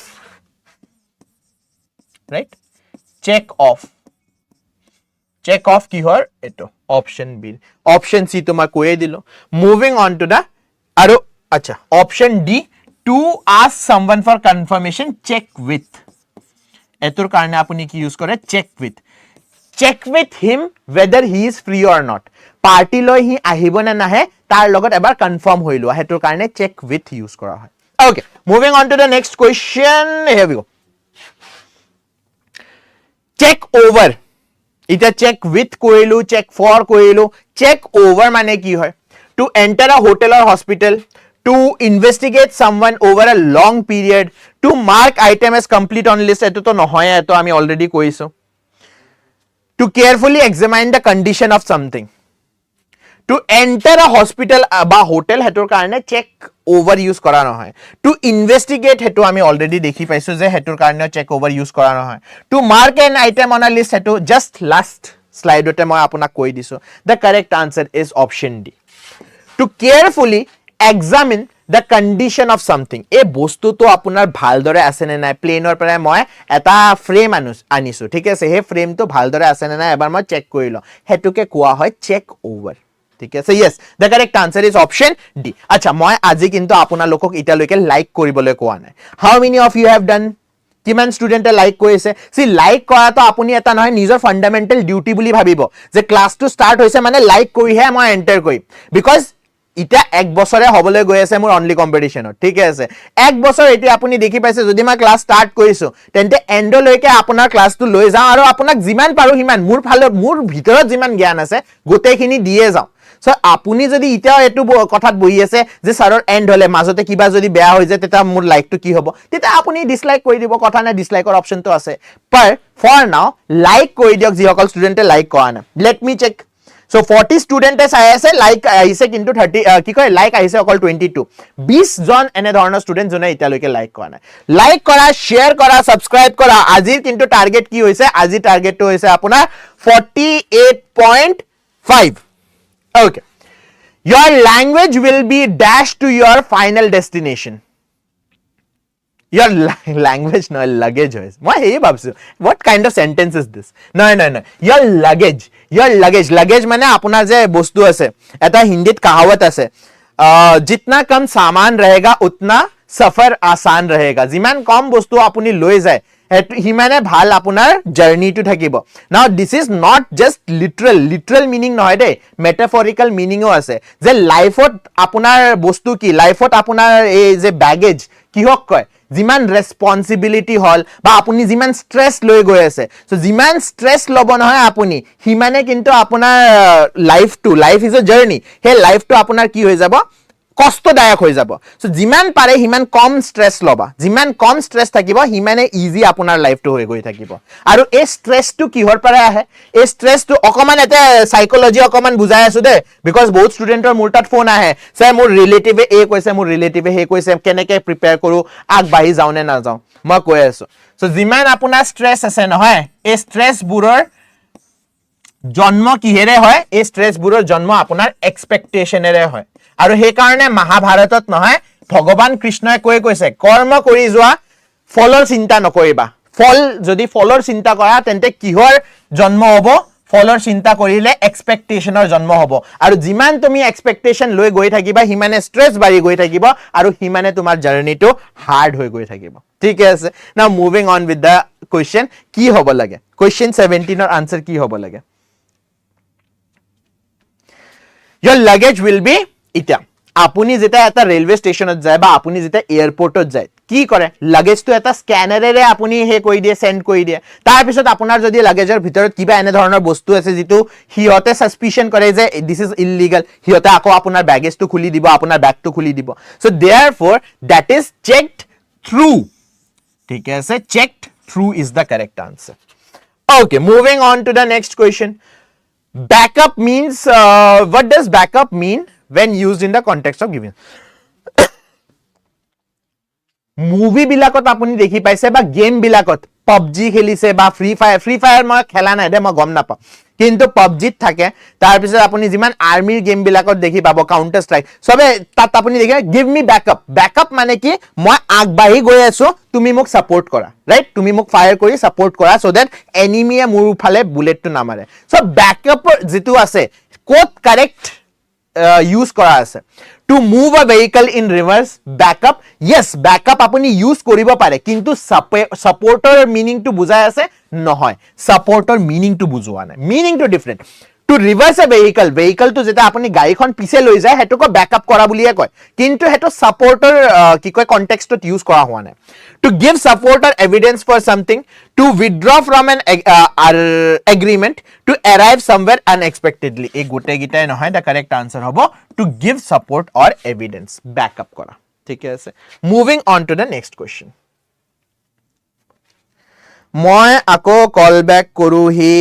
right? Check off. Check off ki hor eto option B. Option C to ma koye dilo. Moving on to the aro acha option D, to ask someone for confirmation, check with. Etor karone apuni ki use kore check with. Check with him whether he is free or not. Party loi hi ahibo na nahe tar logot ebar confirm hoilo. Hetor karone check with use kora hoy. Okay, moving on to the next question. Here we go. Check over. Ita check with koilu, check for koilu. Check over mane ki hoy? To enter a hotel or hospital, to investigate someone over a long period, to mark item as complete on list. Eto to nohoy, eto ami already koiso. To carefully examine the condition of something. To enter a hospital ba hotel hetor karone check over use kora no hoy. To investigate heto ami already dekhi paiso je hetor karone check over use kora no hoy. To mark an item on a list heto just last slide ote moi apunak koi diso. The correct answer is option D. To carefully examine the condition of something. A bostu to apunar bhaldore ase ne nai, plane or pare moi eta frame anisu. Thik ase he frame to bhaldore ase ne nai ebar moi check korilo. Hetuke koa hoy check over. So yes, the correct answer is option D. Acha moi aji kintu apuna lokok italoike like koribole koa nai. How many of you have done? Kiman student like koise? See, like kora to apuni eta nohoy nijor fundamental duty buli bhabibo je class to start hoise mane like kori he moi enter koi, because ইটা এক বছৰে হবলে গৈ আছে মোৰ only কম্পিটিশনত ঠিক আছে এক বছৰ এটি আপুনি দেখি পাইছে যদি মই ক্লাস স্টাৰ্ট কৰিছো তেন্তে এন্ড লৈকে আপোনাৰ ক্লাসটো লৈ যাও আৰু আপোনাক যিমান পাৰো হিমান মোৰ ফালৰ মোৰ ভিতৰত যিমান জ্ঞান আছে গোটেইখিনি দিয়ে যাও সো আপুনি যদি ইটা এটো কথাত বহি আছে যে স্যাৰৰ এন্ড হলে মাজতে কিবা যদি বেয়া হৈ যায় তেতা মোৰ লাইকটো কি হ'ব তেতা আপুনি ডিসলাইক কৰি দিব কথা না ডিসলাইকৰ অপশনটো আছে पर ফৰ নাও লাইক কৰি দিয়ক যি সকল ষ্টুডেন্টে লাইক কৰা না let me check So 40 students aise like aise kintu 30 ki koy like aise okol 22 20 jon ene dhoroner student jone italoike like kora nai like kora share kora subscribe kora ajir kintu target ki hoise aji target to hoise apunar 48.5 okay your language will be dashed to your final destination your language no luggage hoise moi hey babsu what kind of sentence is this no your luggage mane apunar je bostu ase eta hindit kahawat ase jitna kam saman rahega utna safar asan rahega jiman kom bostu apuni loi jay himane bhal apunar journey to thakibo now this is not just literal meaning nohoy de metaphorical meaning o ase je life ot apunar bostu ki life ot apunar ei je baggage ki hok koy जिमान responsibility हल बा आपुनी जिमान stress लय गय আছে सो जिमान stress लब নহয় आपुनी हिमाने किंतु आपनार लाइफ इज अ जर्नी हे लाइफ तो आपनार की হৈ যাব কষ্টদায়ক হৈ যাব সো জিমান পারে হিমান কম স্ট্রেস লবা জিমান কম স্ট্রেস থাকিব হিমানে ইজি আপনার লাইফটো হৈ গৈ থাকিব আৰু এই স্ট্ৰেসটো কিহৰ পৰা আহে এই স্ট্ৰেসটো অকমান এতে সাইকোলজি অকমান বুজাই আছো দে বিকজ বহুত ষ্টুডেন্টৰ মোৰ তাত ফোন আহে স্যাৰ মোৰ ৰিলেটিভে এ কৈছে মোৰ ৰিলেটিভে হে কৈছে কেনেকে প্ৰিপেয়াৰ কৰো আগ বাহি যাও নে না যাও মই কৈ আছো সো জিমান আপোনাৰ স্ট্ৰেস আছে নহয় এই স্ট্ৰেস বুৰৰ জন্ম কিহেৰে হয় এই স্ট্ৰেস বুৰৰ জন্ম আপোনাৰ এক্সপেক্টেশনেৰে হয় আৰু হে কাৰণে মহাভাৰতত নহয় ভগৱান কৃষ্ণই কৈছে কৰ্ম কৰি যোৱা ফলৰ চিন্তা নকৰিবা ফল যদি ফলৰ চিন্তা কৰা তেন্তে কিহৰ জন্ম হ'ব ফলৰ চিন্তা কৰিলে এক্সপেক্টেশনৰ জন্ম হ'ব আৰু যিমান তুমি এক্সপেক্টেশন লৈ গৈ থাকিবা হিমানে স্ট্ৰেস বাঢ়ি গৈ থাকিব আৰু হিমানে তোমাৰ জাৰ্নিটো হাৰ্ড হৈ গৈ থাকিব ঠিক আছে নাও moving on with da question কি হ'ব লাগে কোৱেশ্চন 17 ৰ আনসাৰ কি হ'ব লাগে your luggage will be ইটা আপুনি যেটা এটা ৰেলৱে ষ্টেচনত যায় বা আপুনি যেটা এয়াৰপোৰ্টত যায় কি কৰে লাগেজটো এটা স্ক্যানাৰেৰে আপুনি হে কৈ দিয়ে সেন্ড কৰি দিয়ে তাৰ পিছত আপোনাৰ যদি লাগেজৰ ভিতৰত কিবা এনে ধৰণৰ বস্তু আছে যেটো হিয়তে সাসপিশন কৰে যে দিস ইজ ইললিগাল হিয়তে আকৌ আপোনাৰ ব্যাগেজটো খুলি দিব আপোনাৰ ব্যাগটো খুলি দিব so therefore that is checked through ঠিক আছে checked through is the correct answer okay moving on to the next question backup means what does backup mean when used in the context of giving movie বিলাকত আপুনি দেখি পাইছে বা game বিলাকত PUBG খেলিছে বা ফ্ৰী ফায়াৰ মই খেলা নাই দে মই গম নাপাওঁ কিন্তু PUBGত থাকে তাৰ পিছত আপুনি যিমান আৰ্মিৰ গেম বিলাকত দেখি পাব কাউন্টাৰ ষ্ট্ৰাইক সবে তাত আপুনি দেখে গিভ মি ব্যাকআপ মানে কি মই আগবাঢ়ি গৈ আছো তুমি মোক সাপোৰ্ট কৰা ৰাইট তুমি মোক ফায়াৰ কৰি সাপোৰ্ট কৰা সো দ্যাট এনিমিয়ে মোৰ ফালে বুলেটটো নামাৰে সো ব্যাকআপৰ যেটো আছে কোড কাৰেক্ট use করা আছে to move a vehicle in reverse backup yes backup apuni use koribo pare kintu supporter meaning to bujai ase nohoy supporter meaning to bujua nai meaning to different to reverse a vehicle to jeta apuni gari khon piche loi jay hetu ko backup kora buliye koy kintu hetu supporter ki koy context to use kora hua nai to give supporter evidence for something to withdraw from an agreement to arrive somewhere unexpectedly ei gote gitai nohoy the correct answer hobo to give support or evidence backup kora thik ase moving on to the next question moi ako call back koru hi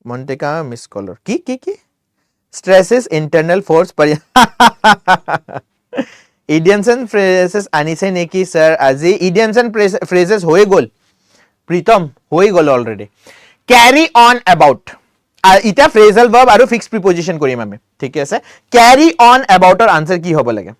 Monteka miss caller ki stress is internal force par idioms and phrases anise neki sir aji idioms and phrases hoye gol pritam hoye gol already carry on about ita phrasal verb aru fixed preposition korim ame thik ase carry on about or answer ki hobo lage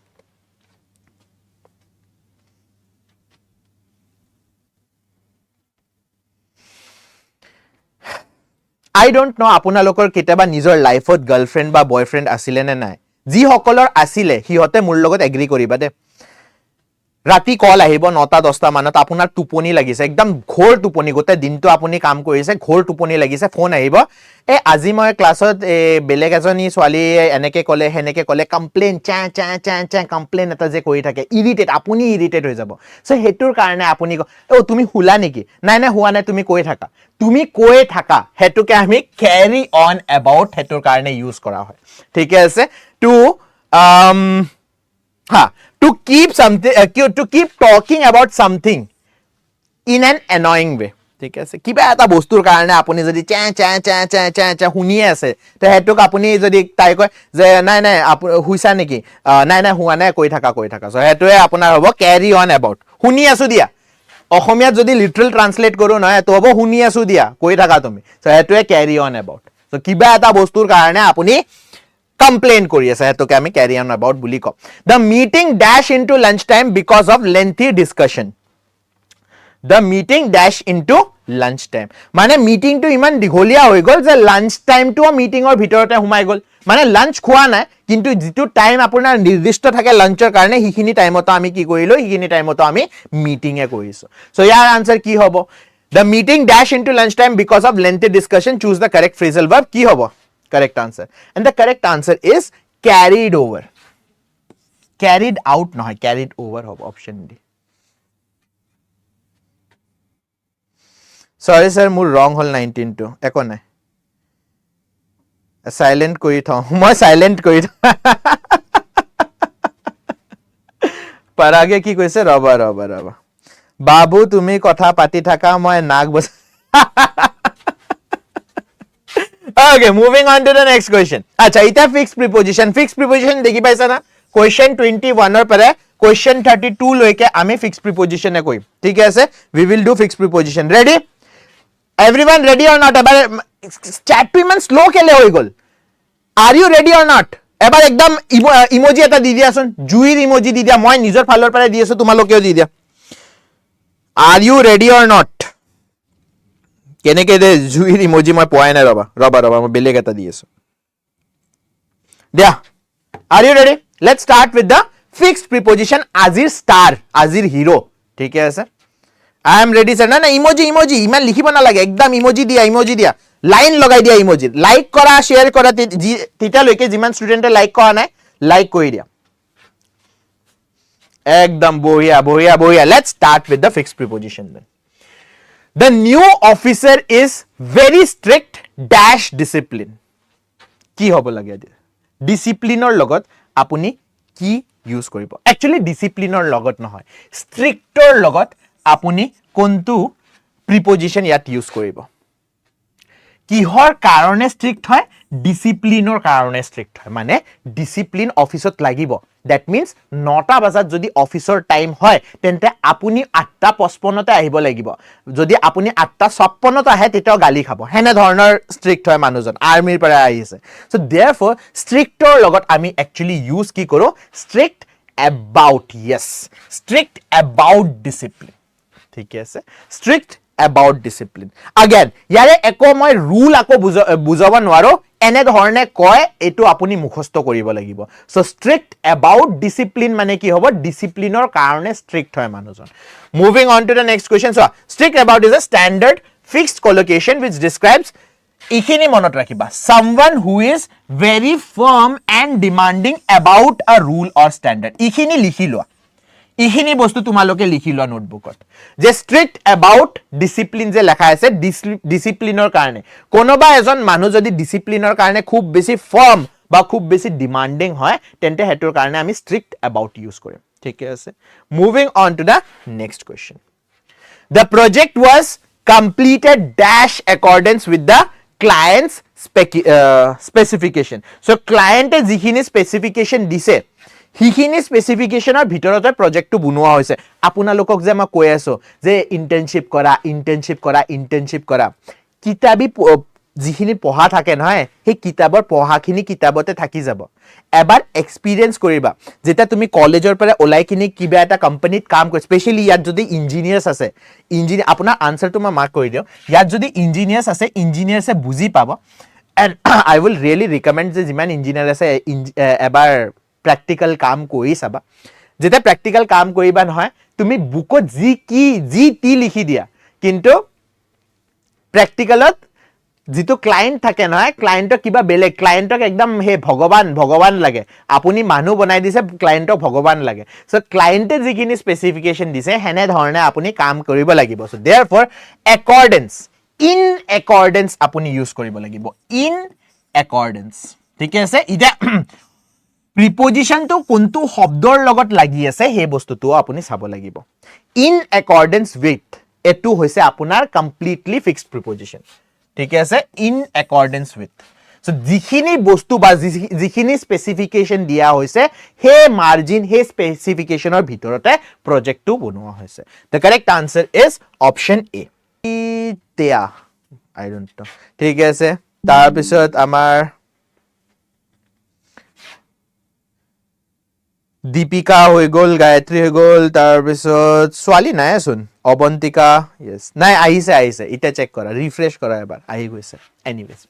I don't know আপোনালোকৰ কেতিয়াবা নিজৰ লাইফত girlfriend বা boyfriend আছিল নে নাই যি সকলৰ আছিল হিহতে মোৰ লগত এগ্ৰি কৰিবা দে ৰাতি কল আহিব 9:10 মানত আপোনাৰ টুপনি লাগিছে একদম ঘোৰ টুপনি গতে দিনটো আপুনি কাম কৰিছে ঘোৰ টুপনি লাগিছে ফোন আহিব এ আজি মই ক্লাছত বেলেগ এজনী ছোৱালী এনেকে কলে হেনেকে কলে কমপ্লেইন চা কমপ্লেইন এটা যে কৰি থাকে ইৰিটেট আপুনি ইৰিটেট হৈ যাব সো হেতুৰ কাৰণে আপুনি ও তুমি হুলা নেকি নাই নাই হুৱা নাই তুমি কৈ থাকা হেতুকে আমি ক্যাৰি অন এবাউট হেতুৰ কাৰণে ইউজ কৰা হয় ঠিক আছে two to keep something to keep talking about something in an annoying way ঠিক আছে কিবা এটা বস্তুৰ কাৰণে আপুনি যদি চা শুনিয়ে আছে তে হেতুক আপুনি যদি তাই কয় যে নাই নাই হুইছা নেকি নাই নাই হুৱা নাই কৈ থাকা সো হেতুৱে আপোনাৰ হ'ব ক্যাৰি অন এবাউট শুনি আছো দিয়া অসমীয়াত যদি লিটাৰেল ট্ৰান্সলেট কৰো নহয় তো হ'ব শুনি আছো দিয়া কৈ থাকা তুমি সো হেতুৱে ক্যাৰি অন এবাউট সো কিবা এটা বস্তুৰ কাৰণে আপুনি complain kori ase hetuke ami carry on about buli ko the meeting dash into lunch time because of lengthy discussion the meeting dash into lunch time mane meeting to iman digholia hoi gol je lunch time to meeting or bhitorote humai gol mane lunch khua nai kintu jitu time apunar nirdishto thake luncher karone hikhini time to ami ki korilo hikhini time to ami meeting e koriso so yar answer ki hobo the meeting dash into lunch time because of lengthy discussion choose the correct phrasal verb ki hobo correct answer and the correct answer is carried over carried out no carried over hob option D sorry sir mur wrong hol 19 to eko nai silent kori thau moi silent kori parage ki koise raba babu tumi kotha pati thaka moi nag bas Okay, moving on to the next question. Acha, ita fixed preposition dekhi paisa na? Question 21 or pare, question 32 loike ame fixed preposition e koi. Theek hai ase? We will do fixed preposition. Ready? Everyone ready or not? Ebar chat to iman slow kele hoi gol. Are you ready or not? Ebar ekdam emoji eta di dia sun. Juir emoji di dia. Moi nijor phalor pare di aso tumalokeও di dia. Are you ready or not? কেনেকে দে জুইৰ emoji মই পোৱাই নাই ৰবা মই বেলেগ এটা দি আছো দিয়া are you ready let's start with the fixed preposition আজিৰ star আজিৰ hero ঠিক আছে I am ready sir না ইমোজি ইমান লিখিব না লাগে একদম ইমোজি দিয়া লাইন লগাই দিয়া ইমোজি লাইক কৰা শেয়াৰ কৰা তিতা লৈকে যিমান ষ্টুডেন্টে লাইক কৰা নাই লাইক কৰি দিয়া একদম বঢ়িয়া let's start with the fixed preposition then The new officer is very strict dash discipline. Ki hobo lage adi? Discipline or logot apuni ki use koribo. Actually discipline or logot nohoy. Strict or logot apuni kontu preposition yat use koribo. Kihor karone strict hoy? Discipline or karone strict hoy. Mane discipline office ot lagibo. that means 9টা বজাত যদি অফিসৰ time হয় তেন্তে আপুনি 8:55 তে আহিব লাগিব যদি আপুনি 8:56 তে আহে তেতিয়াও গালি খাব হেনে ধৰণৰ ষ্ট্ৰিক্ট হয় মানুহজন আৰ্মিৰ পৰা আহিছে সো therefore ষ্ট্ৰিক্টৰ লগত আমি একচুয়ালি ইউজ কি কৰো strict about yes strict about discipline ঠিক আছে strict about discipline again ইয়াৰে একো মই ৰুল আকো বুজাব নোৱাৰো এনে ধৰণে কয় এটো আপুনি মুখস্থ কৰিব লাগিব সো strict about discipline মানে কি হ'ব ডিসিপ্লিনৰ কাৰণে strict হয় মানুহজন moving on to the next question so strict about is a standard fixed collocation which describes ইখিনি মনত ৰাখিবা someone who is very firm and demanding about a rule or standard ইখিনি লিখি লোৱা ইখিনি বস্তু তোমালোকে লিখি লোৱা নোটবুকত যে strict about discipline যে লেখা আছে ডিসিপ্লিনৰ কাৰণে কোনোবা এজন মানুহ যদি ডিসিপ্লিনৰ কাৰণে খুব বেছি ফাৰ্ম বা খুব বেছি ডিমান্ডিং হয় তেন্তে হেতৰ কাৰণে আমি strict about ইউজ কৰিম ঠিক আছে moving on to the next question the project was completed dash accordance with the client's specification so client e jikhini specification dise hikhini specification or bhitorote project tu bunoa hoise apunalokok je ma koi aso je internship kora kitabi jikhini poha thake নহয় he kitabor poha khini kitabate thaki jabo এবাৰ experience কৰিবা যেটা তুমি কলেজৰ পৰা ওলাই কিনি কিবা এটা কোম্পানীত কাম কৰি স্পেশালি ইয়াত যদি ইঞ্জিনিয়াৰ্স আছে ইঞ্জিনিয়াৰ আপোনাৰ আনসাৰটো মই মাৰ্ক কৰি দিও ইয়াত যদি ইঞ্জিনিয়াৰ্স আছে ইঞ্জিনিয়াৰ্সে বুজি পাব এন্ড আই উইল ৰিয়েলি ৰিকমেন্ড যে যিমান ইঞ্জিনিয়াৰ আছে এবাৰ প্ৰ্যাকটিক্যাল কাম কৰি চাবা যেটা প্ৰ্যাকটিক্যাল কাম কৰিবা নহয় তুমি বুকত জি টি লিখি দিয়া কিন্তু প্ৰ্যাকটিক্যালত जितो क्लाइंट থাকে নহয় ক্লায়েন্টক কিবা বেলেগ ক্লায়েন্টক একদম হে ভগৱান লাগে আপুনি মানুহ বনাই দিছে ক্লায়েন্টক ভগৱান লাগে সো ক্লায়েন্টে যিখিনি স্পেসিফিকেশন দিছে হেনে ধৰণে আপুনি কাম কৰিব লাগিব so therefore accordance in accordance আপুনি ইউজ কৰিব লাগিব in accordance ঠিক আছে ইটা প্ৰিপজিশন তো কোনটো শব্দৰ লগত লাগি আছে হে বস্তুটো আপুনি চাব লাগিব in accordance with এটো হৈছে আপোনাৰ কমপ্লিটলি ফিক্সড প্ৰিপজিশন ঠিক আছে in accordance with so যিখিনি বস্তু বা যিখিনি স্পেসিফিকেশন দিয়া হৈছে হে মার্জিন হে স্পেসিফিকেশনৰ ভিতৰতে প্ৰজেক্টটো বনোৱা হৈছে the correct answer is option a ইতিয়া I don't know ঠিক আছে তাৰ পিছত আমাৰ দীপিকা হৈ গল গায়ত্ৰী হৈ গল তাৰ পিছত সোৱালি নাই শুন অবন্তিকা yes নাই আহিছে ইটা চেক কৰা ৰিফ্ৰেশ কৰা এবাৰ আহি গৈছে anyways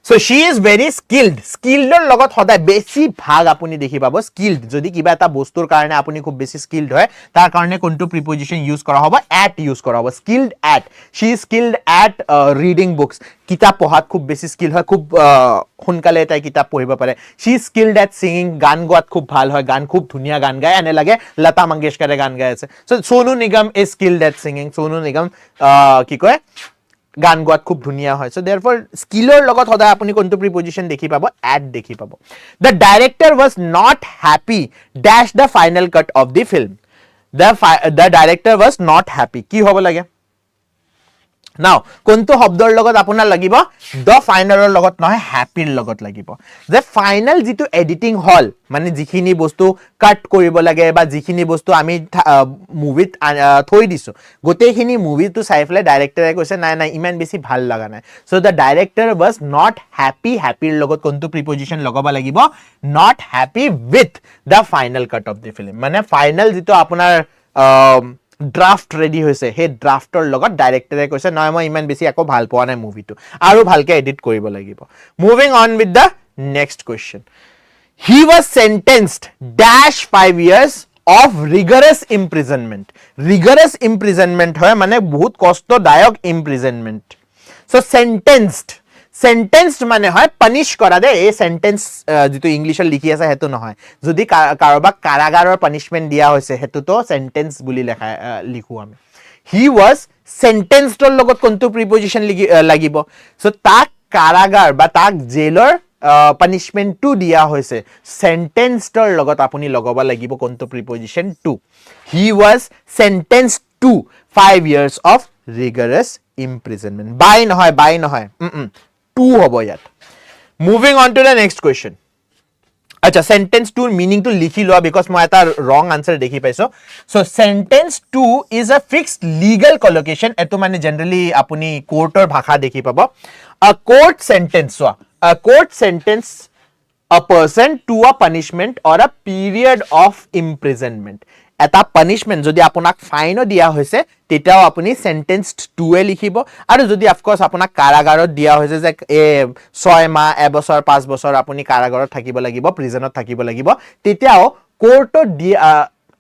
so she is very skilled লগত সদায় বেছি ভাগ আপুনি দেখি পাব skilled যদি কিবা এটা বস্তুৰ কাৰণে আপুনি খুব বেছি skilled হয় তাৰ কাৰণে কোনটো প্ৰিপজিশন ইউজ কৰা হ'ব at ইউজ কৰা হ'ব skilled at she is skilled at reading books কিতাপ পঢ়াত খুব বেছি স্কিল হয় খুব হুনকালে তাই কিতাপ পঢ়িব পাৰে she is skilled at singing গান গোৱাত খুব ভাল হয় গান খুব ধুনিয়া গান গায় এনে লাগে লতা মংগেশকাৰে গান গায় আছে so Sonu Nigam is skilled at singing Sonu Nigam কি কয় গান গোৱাত খুব ধুনিয়া হয় সো therefore স্কিলৰ লগত সদায় আপুনি কোনটো প্ৰিপজিশন দেখি পাব at দেখি পাব the director was not happy dash the final cut of the film the director was not happy কি হ'ব লাগে Now, কোনটো শব্দৰ লগত আপোনাৰ লাগিব the final ৰ লগত নহয় happy ৰ লগত লাগিব যে final যেটো এডিটিং হল মানে যিখিনি বস্তু কাট কৰিব লাগে বা যিখিনি বস্তু আমি মুভিত থৈ দিছো গোটেইখিনি মুভিটো চাইফলে ডাইৰেক্টৰে কৈছে নাই ইমান বেছি ভাল লাগা নাই so the director was not happy ৰ লগত কোনটো প্ৰিপজিশন লগাব লাগিব not happy with the final cut of the film মানে ফাইনাল যেটো আপোনাৰ ড্ৰাফট ৰেডি হৈছে হে ড্ৰাফটৰ লগত ডাইৰেক্টৰে কৈছে নয় মই ইমান বেছি আকো ভাল পোৱা নাই মুভিটো আৰু ভালকে এডিট কৰিব লাগিব moving on with the next question he was sentenced dash 5 years of rigorous imprisonment হয় মানে বহুত কষ্টদায়ক imprisonment so sentenced মানে হয় পানিশ কৰা দে এই সেন্টেন্স যেটো ইংলিশত লিখি আছে হেতু নহয় যদি কাৰোবাক কাৰাগাৰৰ পানিশমেন্ট দিয়া হৈছে হেতু তো সেন্টেন্স বুলি লিখো আমি হি ওয়াজ সেন্টেন্সড ৰ লগত কোনটো প্ৰিপজিশন লাগিব সো তাক কাৰাগাৰ বা তাক জেলৰ পানিশমেন্ট টু দিয়া হৈছে সেন্টেন্সড ৰ লগত আপুনি লগাব লাগিব কোনটো preposition to he was sentenced to 5 years of rigorous imprisonment by নহয় 2 হ'ব ইয়াত moving on to the next question আচ্ছা সেন্টেন্স টুৰ মিনিংটো লিখি লোৱা বিকজ মই এটা ৰং আনসাৰ দেখি পাইছো so sentence to is a fixed legal collocation এটো মানে জেনাৰেলি আপুনি কোৰ্টৰ ভাষা দেখি পাব a court sentence a court sentence a person to a punishment or a period of imprisonment এটা punishment যদি আপোনাক ফাইনো দিয়া হৈছে তেতিয়াও আপুনি sentenced to এ লিখিব আৰু যদি of course আপোনাক কাৰাগাৰত দিয়া হৈছে যে 6 মাহ এবছৰ 5 বছৰ আপুনি কাৰাগাৰত থাকিব লাগিব প্ৰিজনত থাকিব লাগিব তেতিয়াও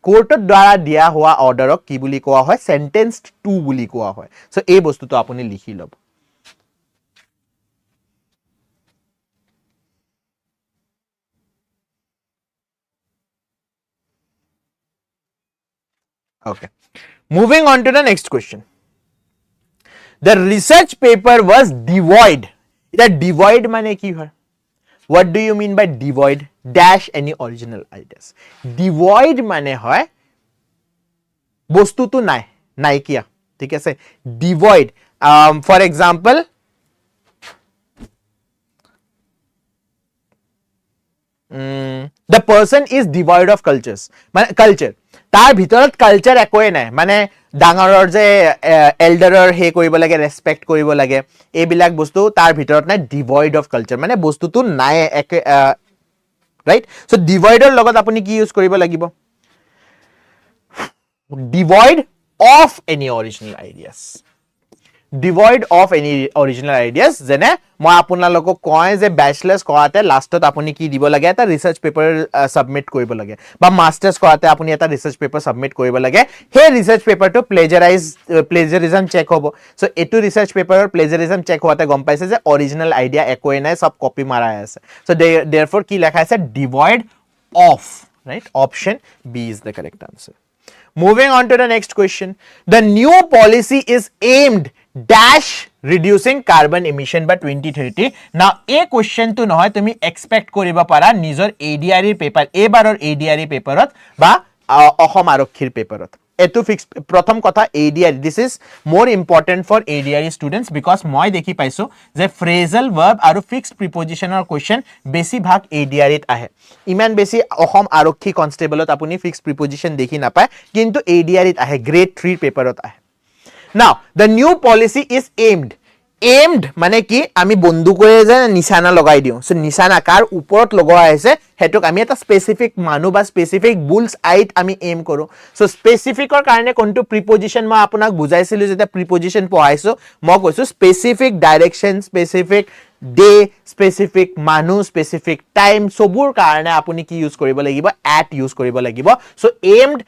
কোৰ্টৰ দ্বাৰা দিয়া হোৱা অৰ্ডাৰক কি বুলি কোৱা হয় sentenced to বুলি কোৱা হয় সো এই বস্তুটো আপুনি লিখি লব Okay. Moving on to the next question. The research paper was devoid. That devoid mane ki hoy? What do you mean by devoid? Dash any original ideas. Devoid mane hoy bostu tu nai, nai kiya. ठीक है से devoid. For example, the person is devoid of cultures. মানে culture. তাৰ ভিতৰত culture একোৱে নাই মানে ডাঙৰৰ যে এল্ডাৰৰ হে কৰিব লাগে ৰেসপেক্ট কৰিব লাগে এইবিলাক বস্তু তাৰ ভিতৰত নাই ডিভয়েড অফ কালচাৰ মানে বস্তুটো নাই ৰাইট সো ডিভয়েডৰ লগত আপুনি কি ইউজ কৰিব লাগিব devoid of any original ideas devoid of any original ideas যেনে মই আপোনালোকক কয় যে ব্যাচলার্স কৰাতে লাষ্টত আপুনি কি দিব লাগে এটা ৰিসাৰ্চ পেপাৰ সাবমিট কৰিব লাগে বা মাস্টাৰ্স কৰাতে আপুনি এটা ৰিসাৰ্চ পেপাৰ সাবমিট কৰিব লাগে হে ৰিসাৰ্চ পেপাৰটো প্লেজাৰিজম চেক হ'ব সো এটো ৰিসাৰ্চ পেপাৰৰ প্লেজাৰিজম চেক হোৱাতে গম পাইছে যে অৰিজিনেল আইডিয়া একোৱে নাই সব কপি মাৰা আছে সো therefore কি লেখা আছে devoid of right option B is the correct answer moving on to the next question the new policy is aimed dash reducing carbon emission by 2030 now a question to নহয় তুমি expect কৰিবা পাৰা নিজৰ ADRE paper এবাৰৰ ADRE পেপাৰত বা অসম আৰক্ষীৰ পেপাৰত এটো ফিক্স প্ৰথম কথা ADRE this is more important for ADRE students because মই দেখি পাইছো যে phrasal verb আৰু fixed prepositional question বেছি ভাগ ADRE ত আহে ইমান বেছি অসম আৰক্ষী কনষ্টেবলত আপুনি fixed preposition দেখি নাপায় কিন্তু ADRE ত আহে grade 3 পেপাৰত আহে Now, the new policy is aimed. Aimed মানে কি আমি বন্দুকৰে যে নিশানা লগাই দিও সো নিশানা কাৰ ওপৰত লগোৱা আছে হেতুক আমি এটা স্পেসিফিক মানু বা স্পেসিফিক বুলস আইট আমি এম কৰো সো স্পেসিফিকৰ কাৰণে কোনটো প্ৰিপজিশন মই আপোনাক বুজাইছিলো যেটা প্ৰিপজিশন পঢ়াইছো মই কৈছো specific direction specific day specific মানু স্পেসিফিক টাইম সবুৰ কাৰণে আপুনি কি ইউজ কৰিব লাগিব at ইউজ কৰিব লাগিব so aimed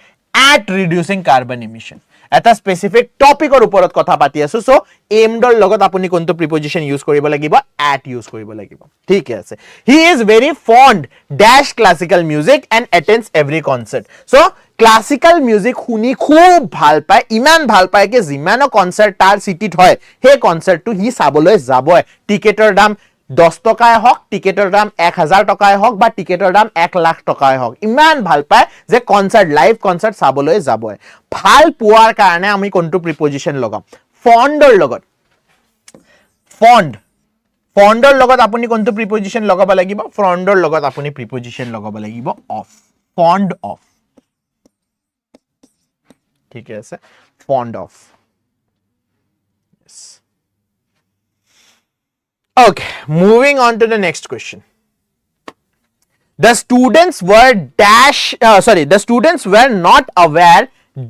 at reducing carbon emission এটা স্পেসিফিক টপিকৰ ওপৰত কথা পাতি আছো সো aimed লগত আপুনি কোনটো প্ৰিপজিশন ইউজ কৰিব লাগিব at ইউজ কৰিব লাগিব ঠিক আছে he is very fond dash classical music and attends every concert so classical music শুনি খুব ভাল পায় ইমান ভাল পায় কি জিমানো কনসাৰ্ট তাৰ সিটিত হয় হে কনসাৰ্টটো হি চাবলৈ যাবই টিকেটৰ দাম 10 টকায় হক টিকেটৰ দাম 1000 টকায় হক বা টিকেটৰ দাম 1 লাখ টকায় হক ইমান ভাল পায় যে কনসাৰ্ট লাইভ কনসাৰ্ট চাবলৈ যাবই ভাল পোৱাৰ কাৰণে আমি কোনটো প্ৰিপজিশন লগাম ফণ্ডৰ লগত ফণ্ডৰ লগত আপুনি কোনটো প্ৰিপজিশন লগাব লাগিব ফণ্ডৰ লগত আপুনি প্ৰিপজিশন লগাব লাগিব অফ ফণ্ড অফ ঠিক আছে fund of Okay, moving on to the next question. The students were not aware